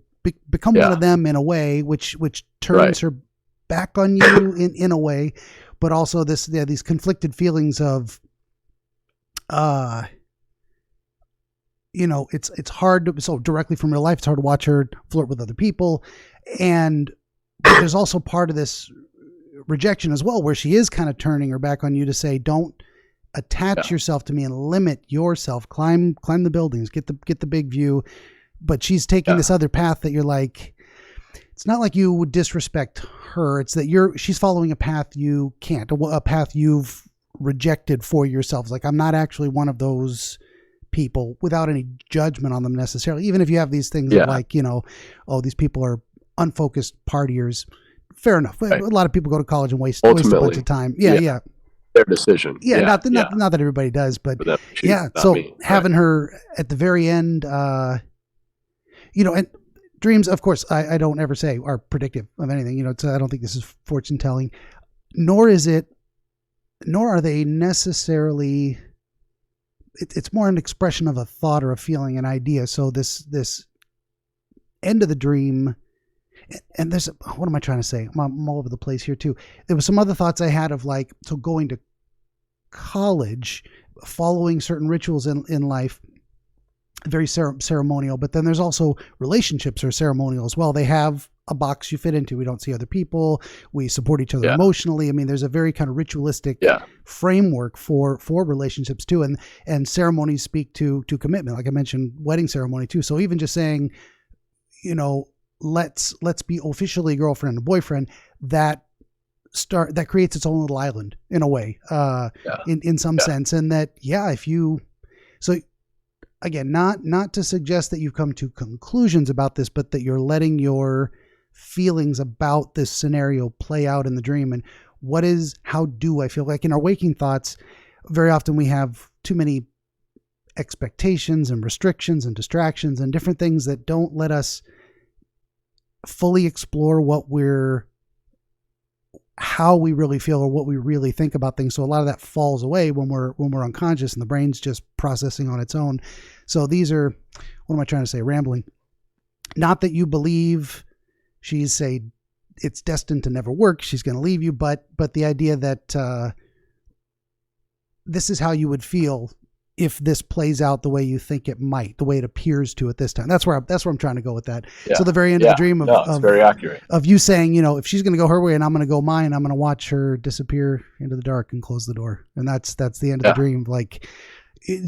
become one of them in a way, which turns her back on you in a way, but also these conflicted feelings of, it's hard to, so directly from real life, it's hard to watch her flirt with other people. And there's also part of this rejection as well, where she is kind of turning her back on you to say, don't attach yourself to me and limit yourself, climb the buildings, get the big view. But she's taking this other path that you're like, it's not like you would disrespect her. It's that she's following a path you can't, a path you've rejected for yourself. It's like, I'm not actually one of those people, without any judgment on them necessarily. Even if you have these things of like, these people are unfocused partiers. Fair enough. Right. A lot of people go to college and waste a bunch of time. Yeah. Their decision. Not that everybody does, but so having her at the very end, and dreams, of course, I don't ever say are predictive of anything. I don't think this is fortune telling, nor are they necessarily. It's more an expression of a thought or a feeling, an idea. So this end of the dream, and there's, what am I trying to say? I'm all over the place here too. There was some other thoughts I had of like, so going to college, following certain rituals in life, very ceremonial, but then there's also relationships are ceremonial as well. They have a box you fit into. We don't see other people. We support each other emotionally. I mean, there's a very kind of ritualistic framework for relationships too. And ceremonies speak to commitment. Like I mentioned, wedding ceremony too. So even just saying, let's be officially girlfriend and boyfriend, that creates its own little island in a way, in some sense. And that, again, not to suggest that you've come to conclusions about this, but that you're letting your feelings about this scenario play out in the dream. And how do I feel? Like in our waking thoughts, very often we have too many expectations and restrictions and distractions and different things that don't let us fully explore how we really feel or what we really think about things. So a lot of that falls away when we're unconscious and the brain's just processing on its own. So these are, what am I trying to say? Rambling. Not that you believe she's it's destined to never work. She's going to leave you, but the idea that this is how you would feel if this plays out the way you think it might, the way it appears to at this time. That's where I'm trying to go with that. Yeah. So the very end of the dream it's very accurate. Of you saying, if she's going to go her way and I'm going to go mine, I'm going to watch her disappear into the dark and close the door. And that's the end of the dream. Like,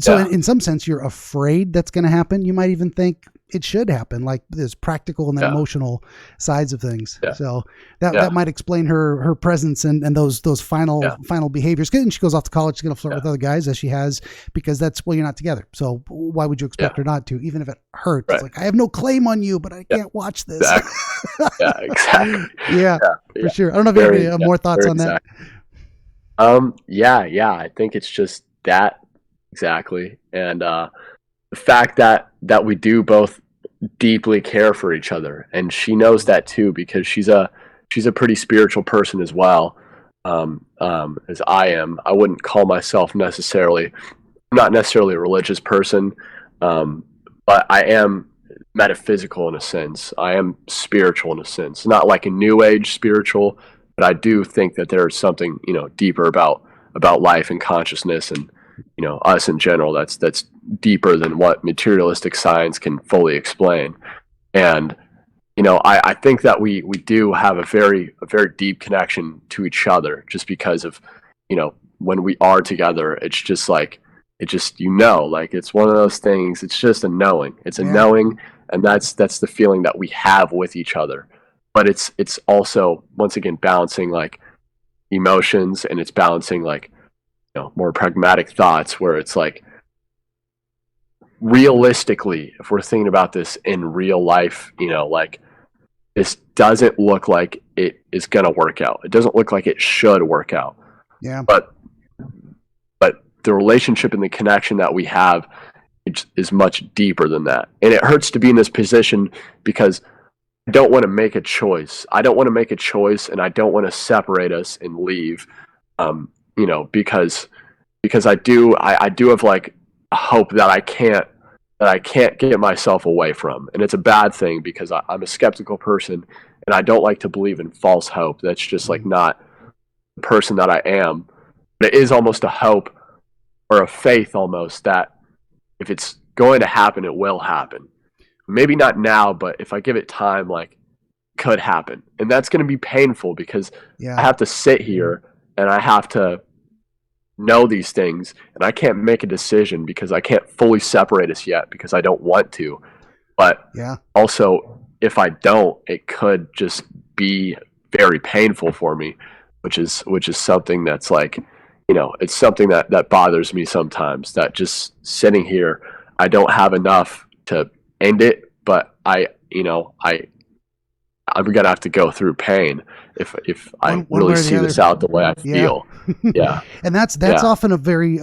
so in some sense, you're afraid that's going to happen. You might even think it should happen. Like there's practical and emotional sides of things. Yeah. So that might explain her presence and those final behaviors. And she goes off to college. She's going to flirt with other guys as she has, because you're not together. So why would you expect her not to, even if it hurts? Right. It's like, I have no claim on you, but I can't watch this. Exactly. For sure. I don't know if you have any more thoughts on that. I think it's just that. Exactly. And the fact that we do both deeply care for each other, and she knows that too, because she's a pretty spiritual person as well. as I am. I wouldn't call myself not necessarily a religious person, but I am metaphysical in a sense. I am spiritual in a sense, not like a new age spiritual, but I do think that there is something, deeper about life and consciousness and, us in general. That's deeper than what materialistic science can fully explain. And, I think that we do have a very deep connection to each other just because of, when we are together, it's just like, like it's one of those things. It's just a knowing. It's a knowing, and that's the feeling that we have with each other. But it's also, once again, balancing like emotions, and it's balancing like, more pragmatic thoughts, where it's like, realistically, if we're thinking about this in real life, like, this doesn't look like it is going to work out. It doesn't look like it should work out. Yeah. But the relationship and the connection that we have is much deeper than that. And it hurts to be in this position because I don't want to make a choice. I don't want to make a choice, and I don't want to separate us and leave. Because I do have like a hope that I can't get myself away from. And it's a bad thing because I'm a skeptical person, and I don't like to believe in false hope. That's just like not the person that I am. But it is almost a hope, or a faith almost, that if it's going to happen, it will happen. Maybe not now, but if I give it time, like, it could happen. And that's going to be painful because I have to sit here and I have to know these things, and I can't make a decision because I can't fully separate us yet because I don't want to. But also, if I don't, it could just be very painful for me, which is something that's like, it's something that bothers me sometimes, that just sitting here, I don't have enough to end it, but I'm gonna have to go through pain if I really see this out the way I feel. Yeah. And that's often a very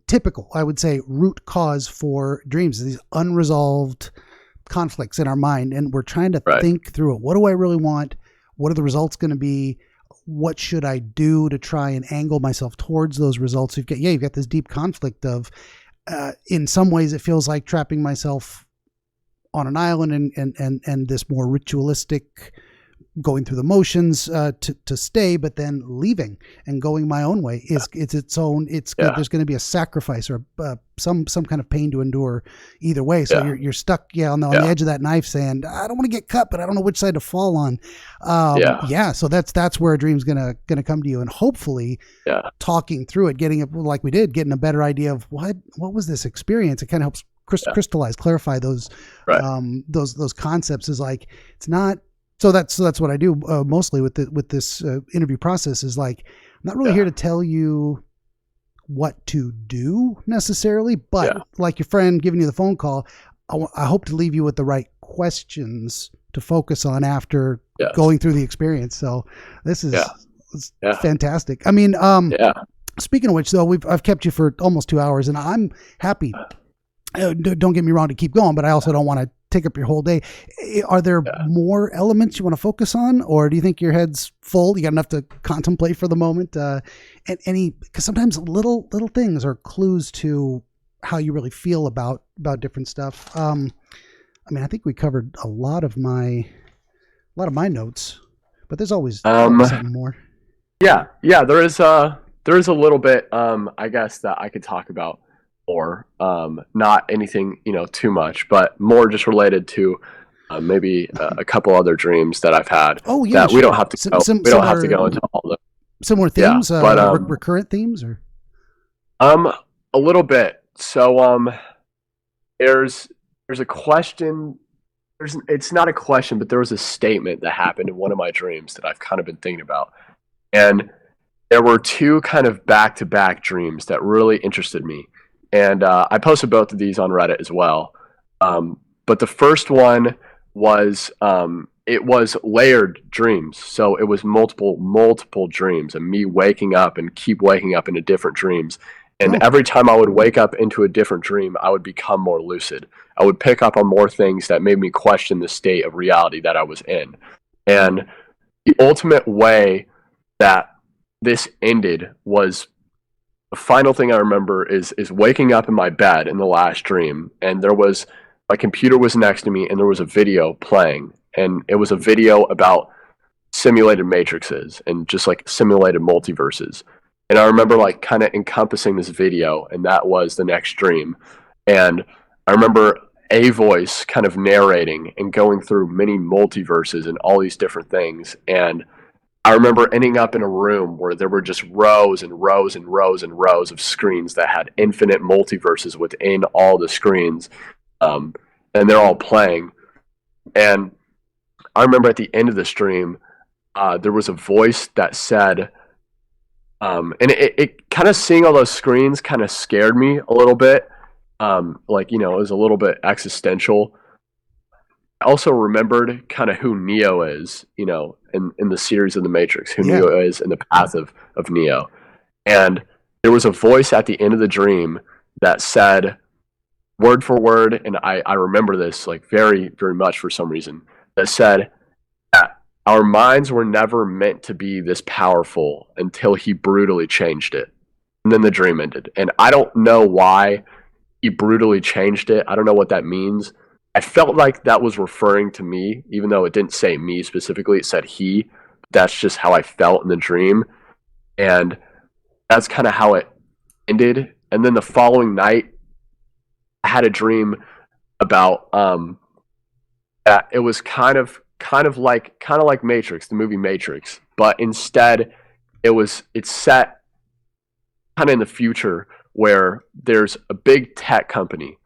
typical, I would say, root cause for dreams, these unresolved conflicts in our mind, and we're trying to think through it. What do I really want? What are the results going to be? What should I do to try and angle myself towards those results? You've got this deep conflict of, in some ways it feels like trapping myself on an island and this more ritualistic, going through the motions to stay, but then leaving and going my own way is its own. There's going to be a sacrifice or some kind of pain to endure either way. So you're stuck on the edge of that knife, saying, I don't want to get cut, but I don't know which side to fall on. So that's where a dream's gonna come to you, and hopefully talking through it, getting a better idea of what was this experience. It kind of helps crystallize, clarify those concepts. Is like, it's not. So that's what I do mostly with this interview process, is like, I'm not really here to tell you what to do necessarily, but like your friend giving you the phone call, I hope to leave you with the right questions to focus on after going through the experience. So this is fantastic. I mean, speaking of which, though, I've kept you for almost 2 hours, and I'm happy. Don't get me wrong, to keep going, but I also don't want to take up your whole day. Are there more elements you want to focus on, or do you think your head's full? You got enough to contemplate for the moment? Because sometimes little things are clues to how you really feel about different stuff. I mean, I think we covered a lot of my notes, but there's always something more. Yeah, there is a little bit, I guess, that I could talk about. Or not anything too much, but more just related to maybe a couple other dreams that I've had. That we don't have to have to go into all the similar themes, but recurrent themes, or a little bit. So there's a question. It's not a question, but there was a statement that happened in one of my dreams that I've kind of been thinking about, and there were two kind of back-to-back dreams that really interested me. And I posted both of these on Reddit as well. But the first one was, it was layered dreams. So it was multiple dreams, and me waking up and keep waking up into different dreams. And every time I would wake up into a different dream, I would become more lucid. I would pick up on more things that made me question the state of reality that I was in. And the ultimate way that this ended was, the final thing I remember is waking up in my bed in the last dream, and my computer was next to me, and there was a video playing, and it was a video about simulated matrices and just like simulated multiverses. And I remember like kind of encompassing this video, and that was the next dream. And I remember a voice kind of narrating and going through many multiverses and all these different things. And I remember ending up in a room where there were just rows and rows and rows and rows of screens that had infinite multiverses within all the screens. And they're all playing. And I remember at the end of the stream, there was a voice that said, and it kind of, seeing all those screens kind of scared me a little bit. Like, it was a little bit existential. I also remembered kind of who Neo is, in the series of the Matrix, who Neo is in the path of Neo. And there was a voice at the end of the dream that said, word for word, and I remember this like very, very much for some reason, that said that our minds were never meant to be this powerful until he brutally changed it. And then the dream ended. And I don't know why he brutally changed it. I don't know what that means. I felt like that was referring to me, even though it didn't say me specifically. It said he. That's just how I felt in the dream. And that's kind of how it ended. And then the following night, I had a dream about that it was kind of like Matrix, the movie Matrix, but instead it's set kind of in the future, where there's a big tech company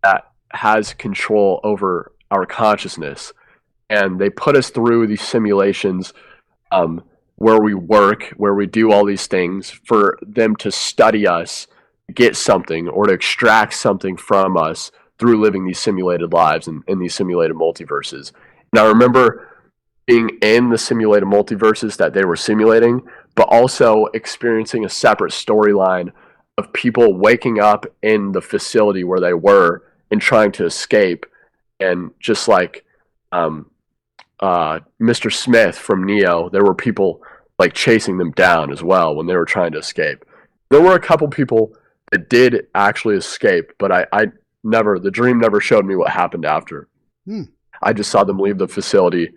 that has control over our consciousness, and they put us through these simulations where we work, where we do all these things for them to study us, get something, or to extract something from us through living these simulated lives and in these simulated multiverses. And I remember being in the simulated multiverses that they were simulating, but also experiencing a separate storyline of people waking up in the facility where they were and trying to escape. And just like Mr. Smith from Neo, there were people like chasing them down as well when they were trying to escape. There were a couple people that did actually escape, but the dream never showed me what happened after. I just saw them leave the facility,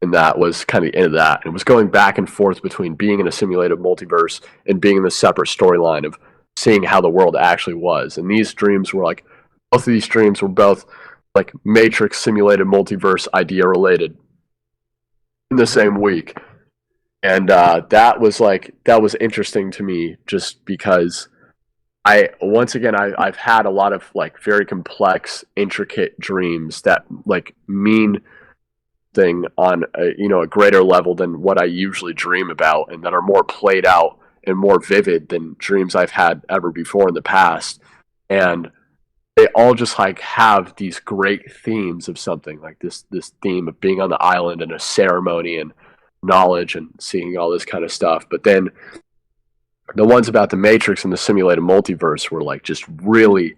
and that was kind of the end of that. And it was going back and forth between being in a simulated multiverse and being in the separate storyline of seeing how the world actually was. And these dreams were like, both of these dreams were both like Matrix simulated multiverse idea related in the same week. And that was interesting to me, just because I've had a lot of like very complex, intricate dreams that like mean thing on a greater level than what I usually dream about, and that are more played out and more vivid than dreams I've had ever before in the past. And they all just like have these great themes of something, like this theme of being on the island and a ceremony and knowledge and seeing all this kind of stuff. But then the ones about the Matrix and the simulated multiverse were like just really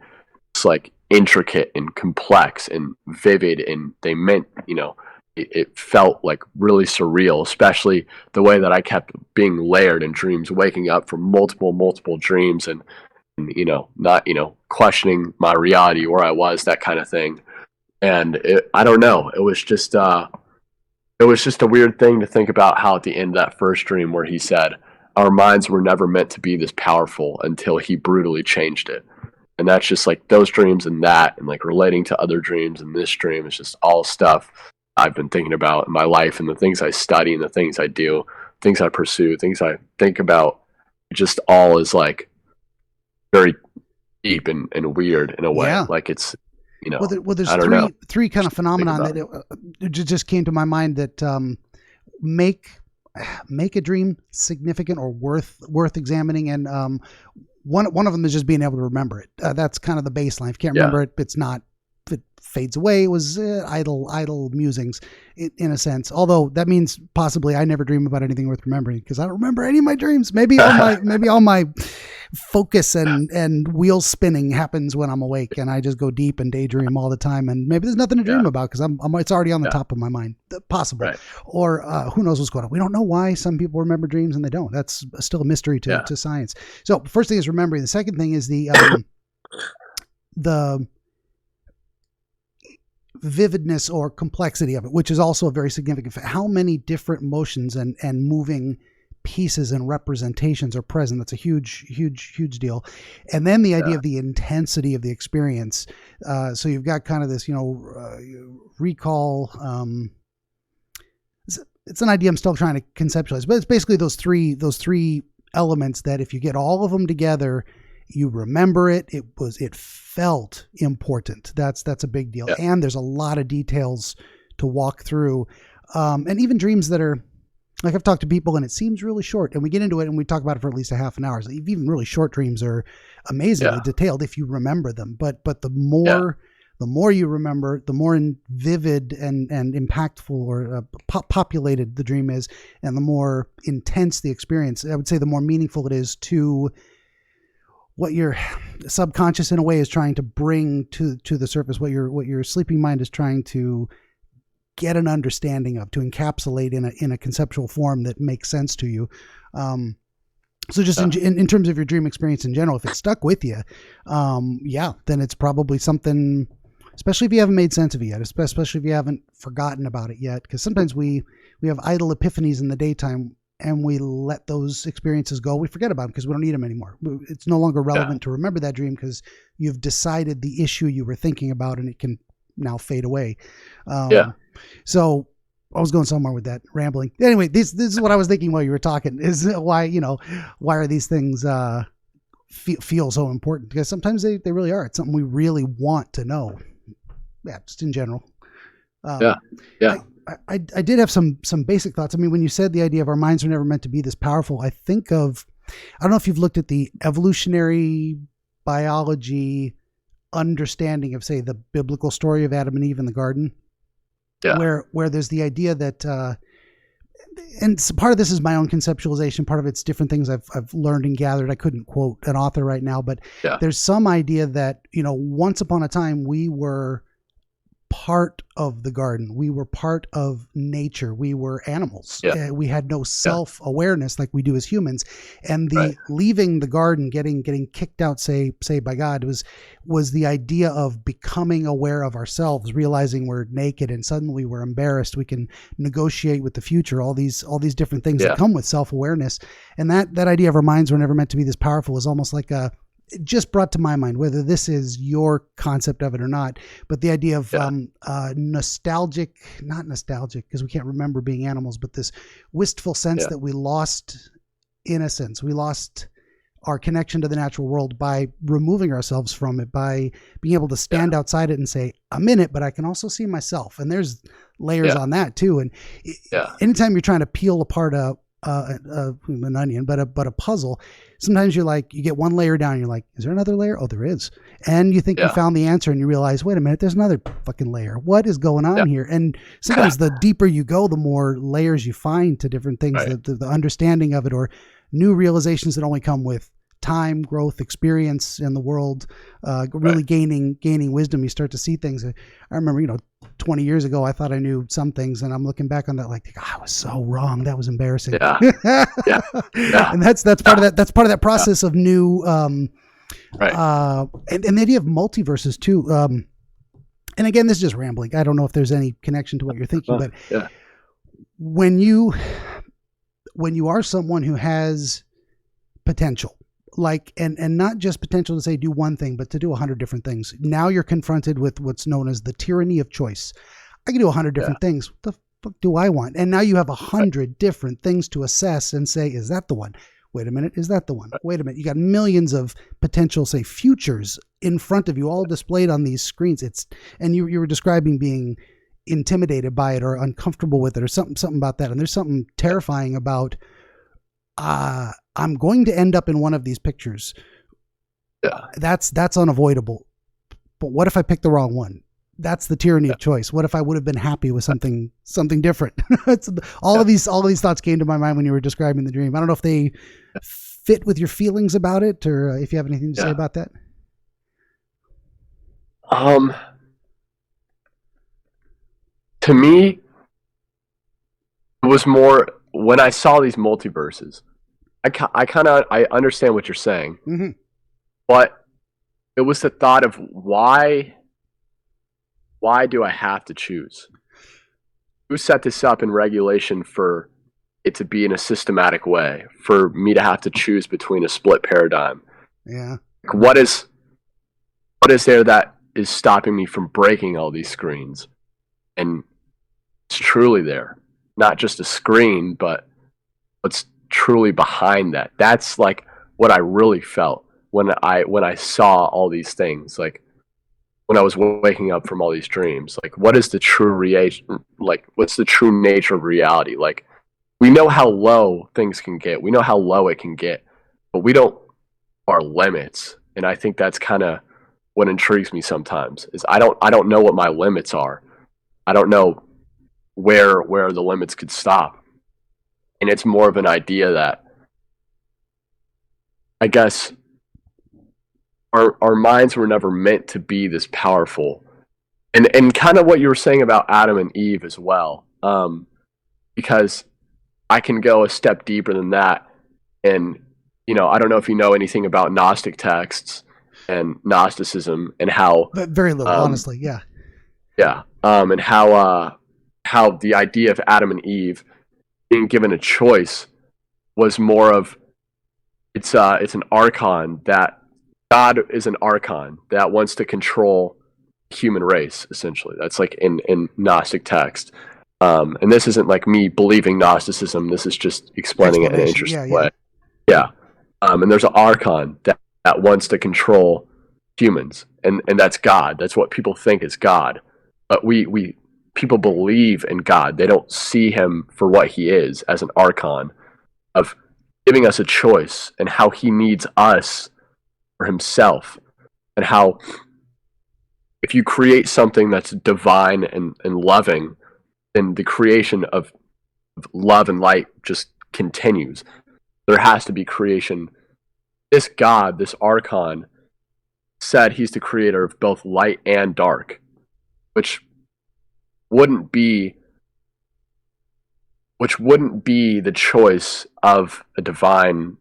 just like intricate and complex and vivid, and they meant, it felt like really surreal, especially the way that I kept being layered in dreams, waking up from multiple dreams, and not questioning my reality, where I was, that kind of thing. And I don't know, it was just a weird thing to think about, how at the end of that first dream where he said our minds were never meant to be this powerful until he brutally changed it. And that's just like those dreams and that, and like relating to other dreams and this dream is just all stuff I've been thinking about in my life, and the things I study and the things I do, things I pursue, things I think about. It just all is like very deep and weird in a way. Yeah. Like it's, there's three kind of phenomenon that it just came to my mind that make a dream significant or worth examining. And one of them is just being able to remember it. That's kind of the baseline. If you can't remember it, it's not, if it fades away, it was idle musings in a sense. Although that means possibly I never dream about anything worth remembering, because I don't remember any of my dreams. Maybe all my focus and wheel spinning happens when I'm awake, and I just go deep and daydream all the time. And maybe there's nothing to dream about because it's already on the top of my mind. Possible. Right. Or who knows what's going on. We don't know why some people remember dreams and they don't. That's still a mystery to science. So first thing is remembering. The second thing is the vividness or complexity of it, which is also a very significant fact. How many different motions and moving pieces and representations are present? That's a huge deal. And then the idea of the intensity of the experience. So you've got kind of this, recall. It's an idea I'm still trying to conceptualize, but it's basically those three elements that if you get all of them together, you remember it. It felt important. That's a big deal. Yep. And there's a lot of details to walk through. And even dreams that are, like I've talked to people and it seems really short, and we get into it and we talk about it for at least a half an hour. So even really short dreams are amazingly detailed if you remember them. But the more you remember, the more vivid and impactful or populated the dream is, and the more intense the experience. I would say the more meaningful it is to what your subconscious in a way is trying to bring to the surface, what your sleeping mind is trying to get an understanding of, to encapsulate in a conceptual form that makes sense to you. So just in terms of your dream experience in general, if it stuck with you, then it's probably something, especially if you haven't made sense of it yet, especially if you haven't forgotten about it yet, because sometimes we have idle epiphanies in the daytime and we let those experiences go. We forget about them because we don't need them anymore. It's no longer relevant to remember that dream because you've decided the issue you were thinking about and it can now fade away. So I was going somewhere with that rambling. Anyway, this is what I was thinking while you were talking, is why are these things feel so important? Because sometimes they really are. It's something we really want to know. Yeah, just in general. I did have some basic thoughts. I mean, when you said the idea of our minds are never meant to be this powerful, I think of, I don't know if you've looked at the evolutionary biology understanding of, say, the biblical story of Adam and Eve in the garden, where there's the idea that, and so part of this is my own conceptualization, part of it's different things I've learned and gathered. I couldn't quote an author right now, but there's some idea that, once upon a time we were part of the garden. We were part of nature. We were animals. We had no self-awareness like we do as humans. And the leaving the garden, getting kicked out, say by God, was the idea of becoming aware of ourselves, realizing we're naked and suddenly we're embarrassed. We can negotiate with the future, all these different things that come with self-awareness. And that idea of our minds were never meant to be this powerful is almost like it just brought to my mind, whether this is your concept of it or not, but the idea of not nostalgic, because we can't remember being animals, but this wistful sense that we lost innocence. We lost our connection to the natural world by removing ourselves from it, by being able to stand outside it and say, I'm in it, but I can also see myself. And there's layers on that too. And anytime you're trying to peel apart an onion, but a puzzle, sometimes you get one layer down and you're like, is there another layer? Oh, there is. And you think you found the answer and you realize, wait a minute, there's another fucking layer. What is going on here? And sometimes the deeper you go, the more layers you find to different things, the understanding of it, or new realizations that only come with time, growth, experience in the world, really gaining wisdom. You start to see things. I remember, 20 years ago, I thought I knew some things, and I'm looking back on that like, I was so wrong. That was embarrassing. And that's part of that. That's part of that process of new, and the idea of multiverses too. And again, this is just rambling. I don't know if there's any connection to what you're thinking, but when you are someone who has potential, and not just potential to say do one thing, but to do 100 different things. Now you're confronted with what's known as the tyranny of choice. I can do 100 different things. What the fuck do I want? And now you have 100 different things to assess and say, is that the one? Wait a minute. Is that the one? Wait a minute. You got millions of potential, say, futures in front of you, all displayed on these screens. And you were describing being intimidated by it or uncomfortable with it or something about that. And there's something terrifying about, I'm going to end up in one of these pictures. That's unavoidable. But what if I pick the wrong one? That's the tyranny of choice. What if I would have been happy with something different? All of these thoughts came to my mind when you were describing the dream. I don't know if they fit with your feelings about it, or if you have anything to say about that? To me, it was more when I saw these multiverses. I understand what you're saying, Mm-hmm. but it was the thought of why do I have to choose? Who set this up in regulation for it to be in a systematic way, for me to have to choose between a split paradigm? Yeah. What is there that is stopping me from breaking all these screens? And it's truly there. Not just a screen, but what's truly behind that. That's like what I really felt when I saw all these things, like when I was waking up from all these dreams. Like, what is the true what's the true nature of reality? Like, we know how low things can get. We know how low it can get, but we don't know our limits. And I think that's kind of what intrigues me sometimes, is I don't know what my limits are. I don't know where the limits could stop. And it's more of an idea that I guess our minds were never meant to be this powerful. And kind of what you were saying about Adam and Eve as well. Because I can go a step deeper than that. And, I don't know if you know anything about Gnostic texts and Gnosticism and how... But very little, honestly, yeah. Yeah. And how the idea of Adam and Eve being given a choice was more of... It's an archon that... God is an archon that wants to control the human race, essentially. That's like in Gnostic text. And this isn't like me believing Gnosticism. This is just explaining it in an interesting way. Yeah. And there's an archon that wants to control humans. And that's God. That's what people think is God. But people believe in God. They don't see him for what he is, as an archon of giving us a choice, and how he needs us for himself, and how if you create something that's divine and loving, then the creation of love and light just continues. There has to be creation. This God, this archon, said he's the creator of both light and dark, which wouldn't be the choice of a divine,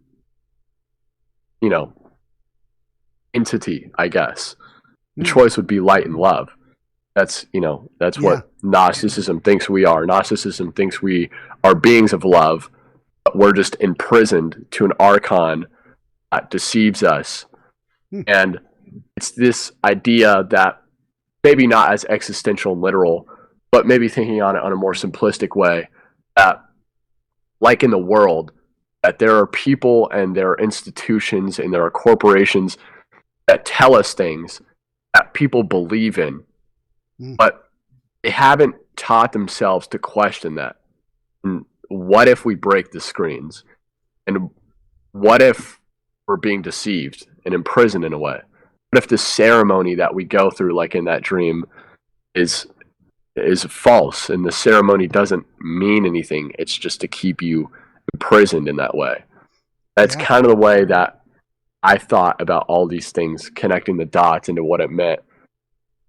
entity, I guess. The choice would be light and love. That's what Gnosticism thinks we are. Gnosticism thinks we are beings of love, but we're just imprisoned to an archon that deceives us. And it's this idea that maybe not as existential and literal, but maybe thinking on it on a more simplistic way, that like in the world, that there are people and there are institutions and there are corporations that tell us things that people believe in, but they haven't taught themselves to question that. And what if we break the screens? And what if we're being deceived and imprisoned in a way? What if the ceremony that we go through, like in that dream, is false, and the ceremony doesn't mean anything? It's just to keep you imprisoned in that way. That's kind of the way that I thought about all these things, connecting the dots into what it meant,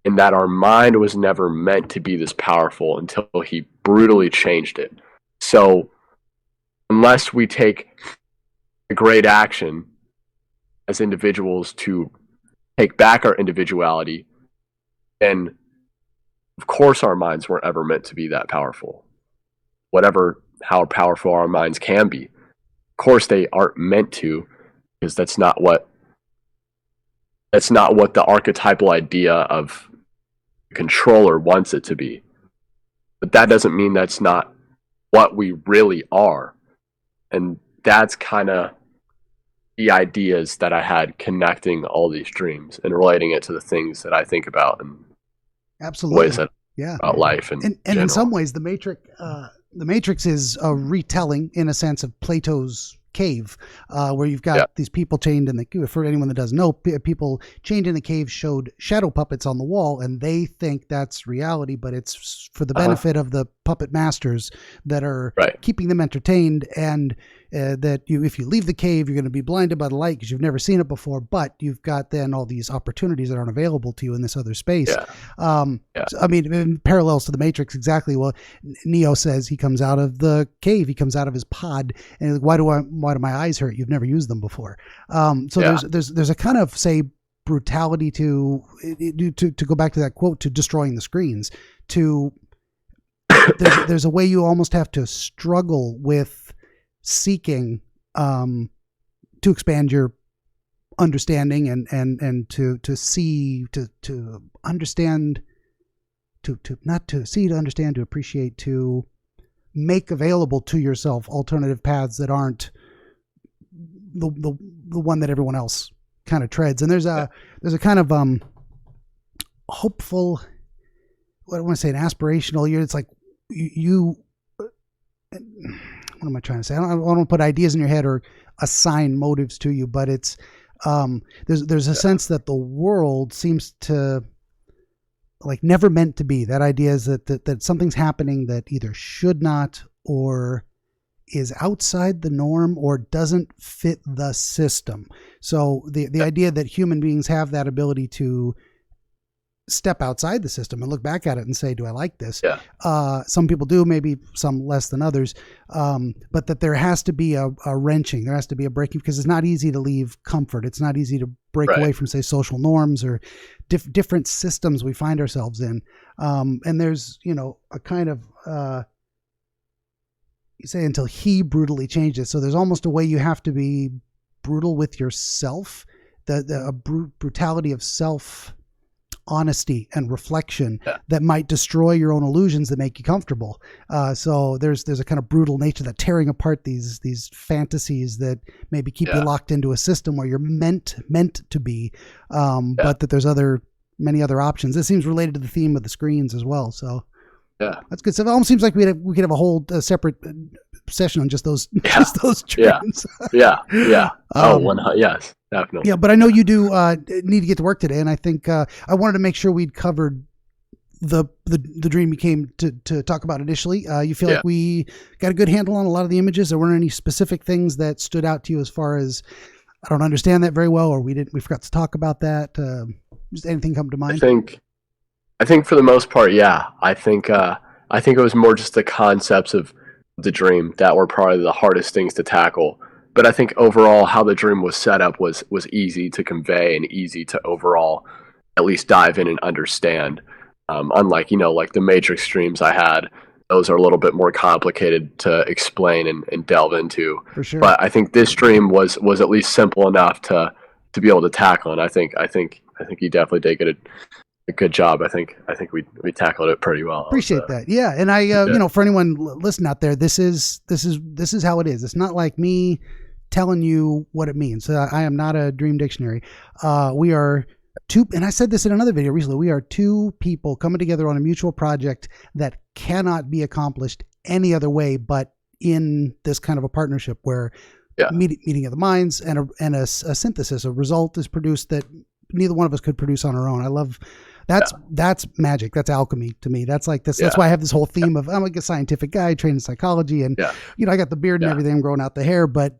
and that our mind was never meant to be this powerful until he brutally changed it. So unless we take a great action as individuals to take back our individuality, then of course our minds weren't ever meant to be that powerful. How powerful our minds can be. Of course they aren't meant to, because that's not what the archetypal idea of the controller wants it to be. But that doesn't mean that's not what we really are. And that's kind of the ideas that I had connecting all these dreams and relating it to the things that I think about and ways that about life and in some ways the Matrix is a retelling, in a sense, of Plato's cave, where you've got these people chained in the, for anyone that doesn't know, people chained in the cave showed shadow puppets on the wall, and they think that's reality, but it's for the benefit of the puppet masters that are keeping them entertained. And that if you leave the cave, you're going to be blinded by the light because you've never seen it before, but you've got then all these opportunities that aren't available to you in this other space. So, I mean, in parallels to the Matrix, exactly. Well, Neo says he comes out of the cave, he comes out of his pod, and why do my eyes hurt? You've never used them before. There's a kind of, say, brutality to go back to that quote, to destroying the screens. There's a way you almost have to struggle with seeking to expand your understanding and to see, to understand, to not to see, to understand, to appreciate, to make available to yourself alternative paths that aren't the one that everyone else kind of treads. And there's a kind of hopeful, what I want to say, an aspirational. It's like what am I trying to say? I don't want to put ideas in your head or assign motives to you, but it's there's a sense that the world seems to like never meant to be. That idea is that something's happening that either should not or is outside the norm or doesn't fit the system. So the idea that human beings have that ability to step outside the system and look back at it and say, do I like this? Some people do, maybe some less than others. But that there has to be a wrenching, there has to be a breaking, because it's not easy to leave comfort. It's not easy to break away from, say, social norms or different systems we find ourselves in. And there's, a kind of, you say, until he brutally changes. So there's almost a way you have to be brutal with yourself, the brutality of self honesty and reflection that might destroy your own illusions that make you comfortable. So there's a kind of brutal nature, that tearing apart these fantasies that maybe keep you locked into a system where you're meant to be, but that there's many other options. This seems related to the theme of the screens as well. So that's good. So it almost seems like we could have a whole separate session on just those dreams. Yes, definitely. Yeah, but I know you do need to get to work today, and I think I wanted to make sure we'd covered the dream you came to talk about initially. You feel like we got a good handle on a lot of the images? There weren't any specific things that stood out to you as far as, I don't understand that very well, or we forgot to talk about that? Just anything come to mind? I think for the most part, I think it was more just the concepts of the dream that were probably the hardest things to tackle. But I think overall how the dream was set up was easy to convey and easy to overall at least dive in and understand. Unlike, like the Matrix dreams I had, those are a little bit more complicated to explain and delve into. For sure. But I think this dream was at least simple enough to be able to tackle. And I think you definitely did a good job. I think we tackled it pretty well. Appreciate that. Yeah. And I, for anyone listening out there, this is how it is. It's not like me telling you what it means. I am not a dream dictionary. We are two, and I said this in another video recently, we are two people coming together on a mutual project that cannot be accomplished any other way but in this kind of a partnership where meeting of the minds and a synthesis, a result is produced that neither one of us could produce on our own. I love that's magic. That's alchemy to me. That's like this. That's why I have this whole theme of, I'm like a scientific guy trained in psychology, and I got the beard and everything. I'm growing out the hair, but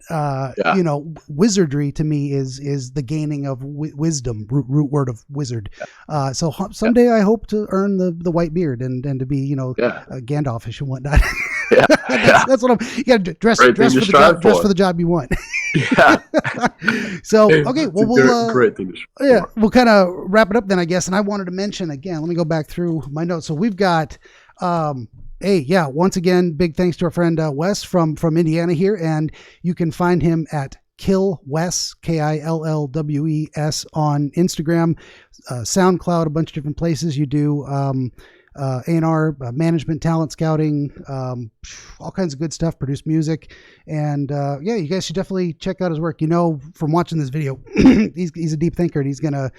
wizardry to me is the gaining of wisdom. Root word of wizard. So someday I hope to earn the white beard and to be Gandalfish and whatnot. That's what I'm. You got to dress for the job you want. So okay, well great thing to we'll kind of wrap it up then, I guess. And I wanted to mention again, let me go back through my notes. So we've got once again, big thanks to our friend Wes from Indiana here, and you can find him at KillWes, KILLWES on Instagram, SoundCloud, a bunch of different places. You do A&R, management, talent scouting, all kinds of good stuff, produce music. And you guys should definitely check out his work. From watching this video, he's a deep thinker, and he's going to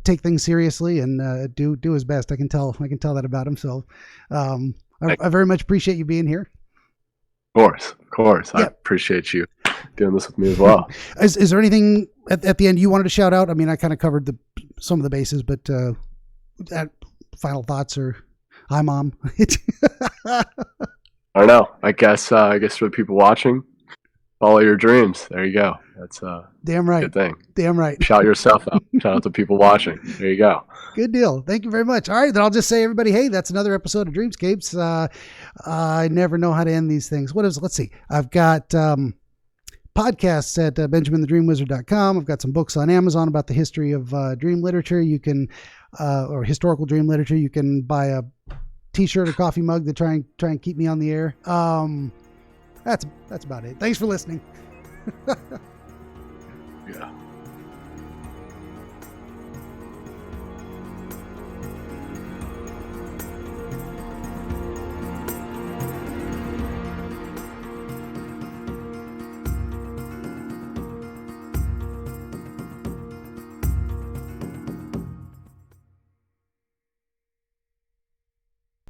take things seriously and do his best. I can tell that about him. So I very much appreciate you being here. Of course. I appreciate you doing this with me as well. Is there anything at the end you wanted to shout out? I mean, I kind of covered some of the bases, but final thoughts, or hi mom. I don't know. I guess for the people watching, Follow your dreams. There you go. That's a Damn right. good thing. Damn right. Shout yourself out. Shout out to people watching. There you go. Good deal. Thank you very much. All right, then I'll just say, everybody, hey, that's another episode of Dreamscapes. I never know how to end these things. Let's see. I've got podcasts at benjaminthedreamwizard.com. I've got some books on Amazon about the history of dream literature. You can, or historical dream literature. You can buy a t-shirt or coffee mug to try and keep me on the air. That's about it. Thanks for listening. Yeah.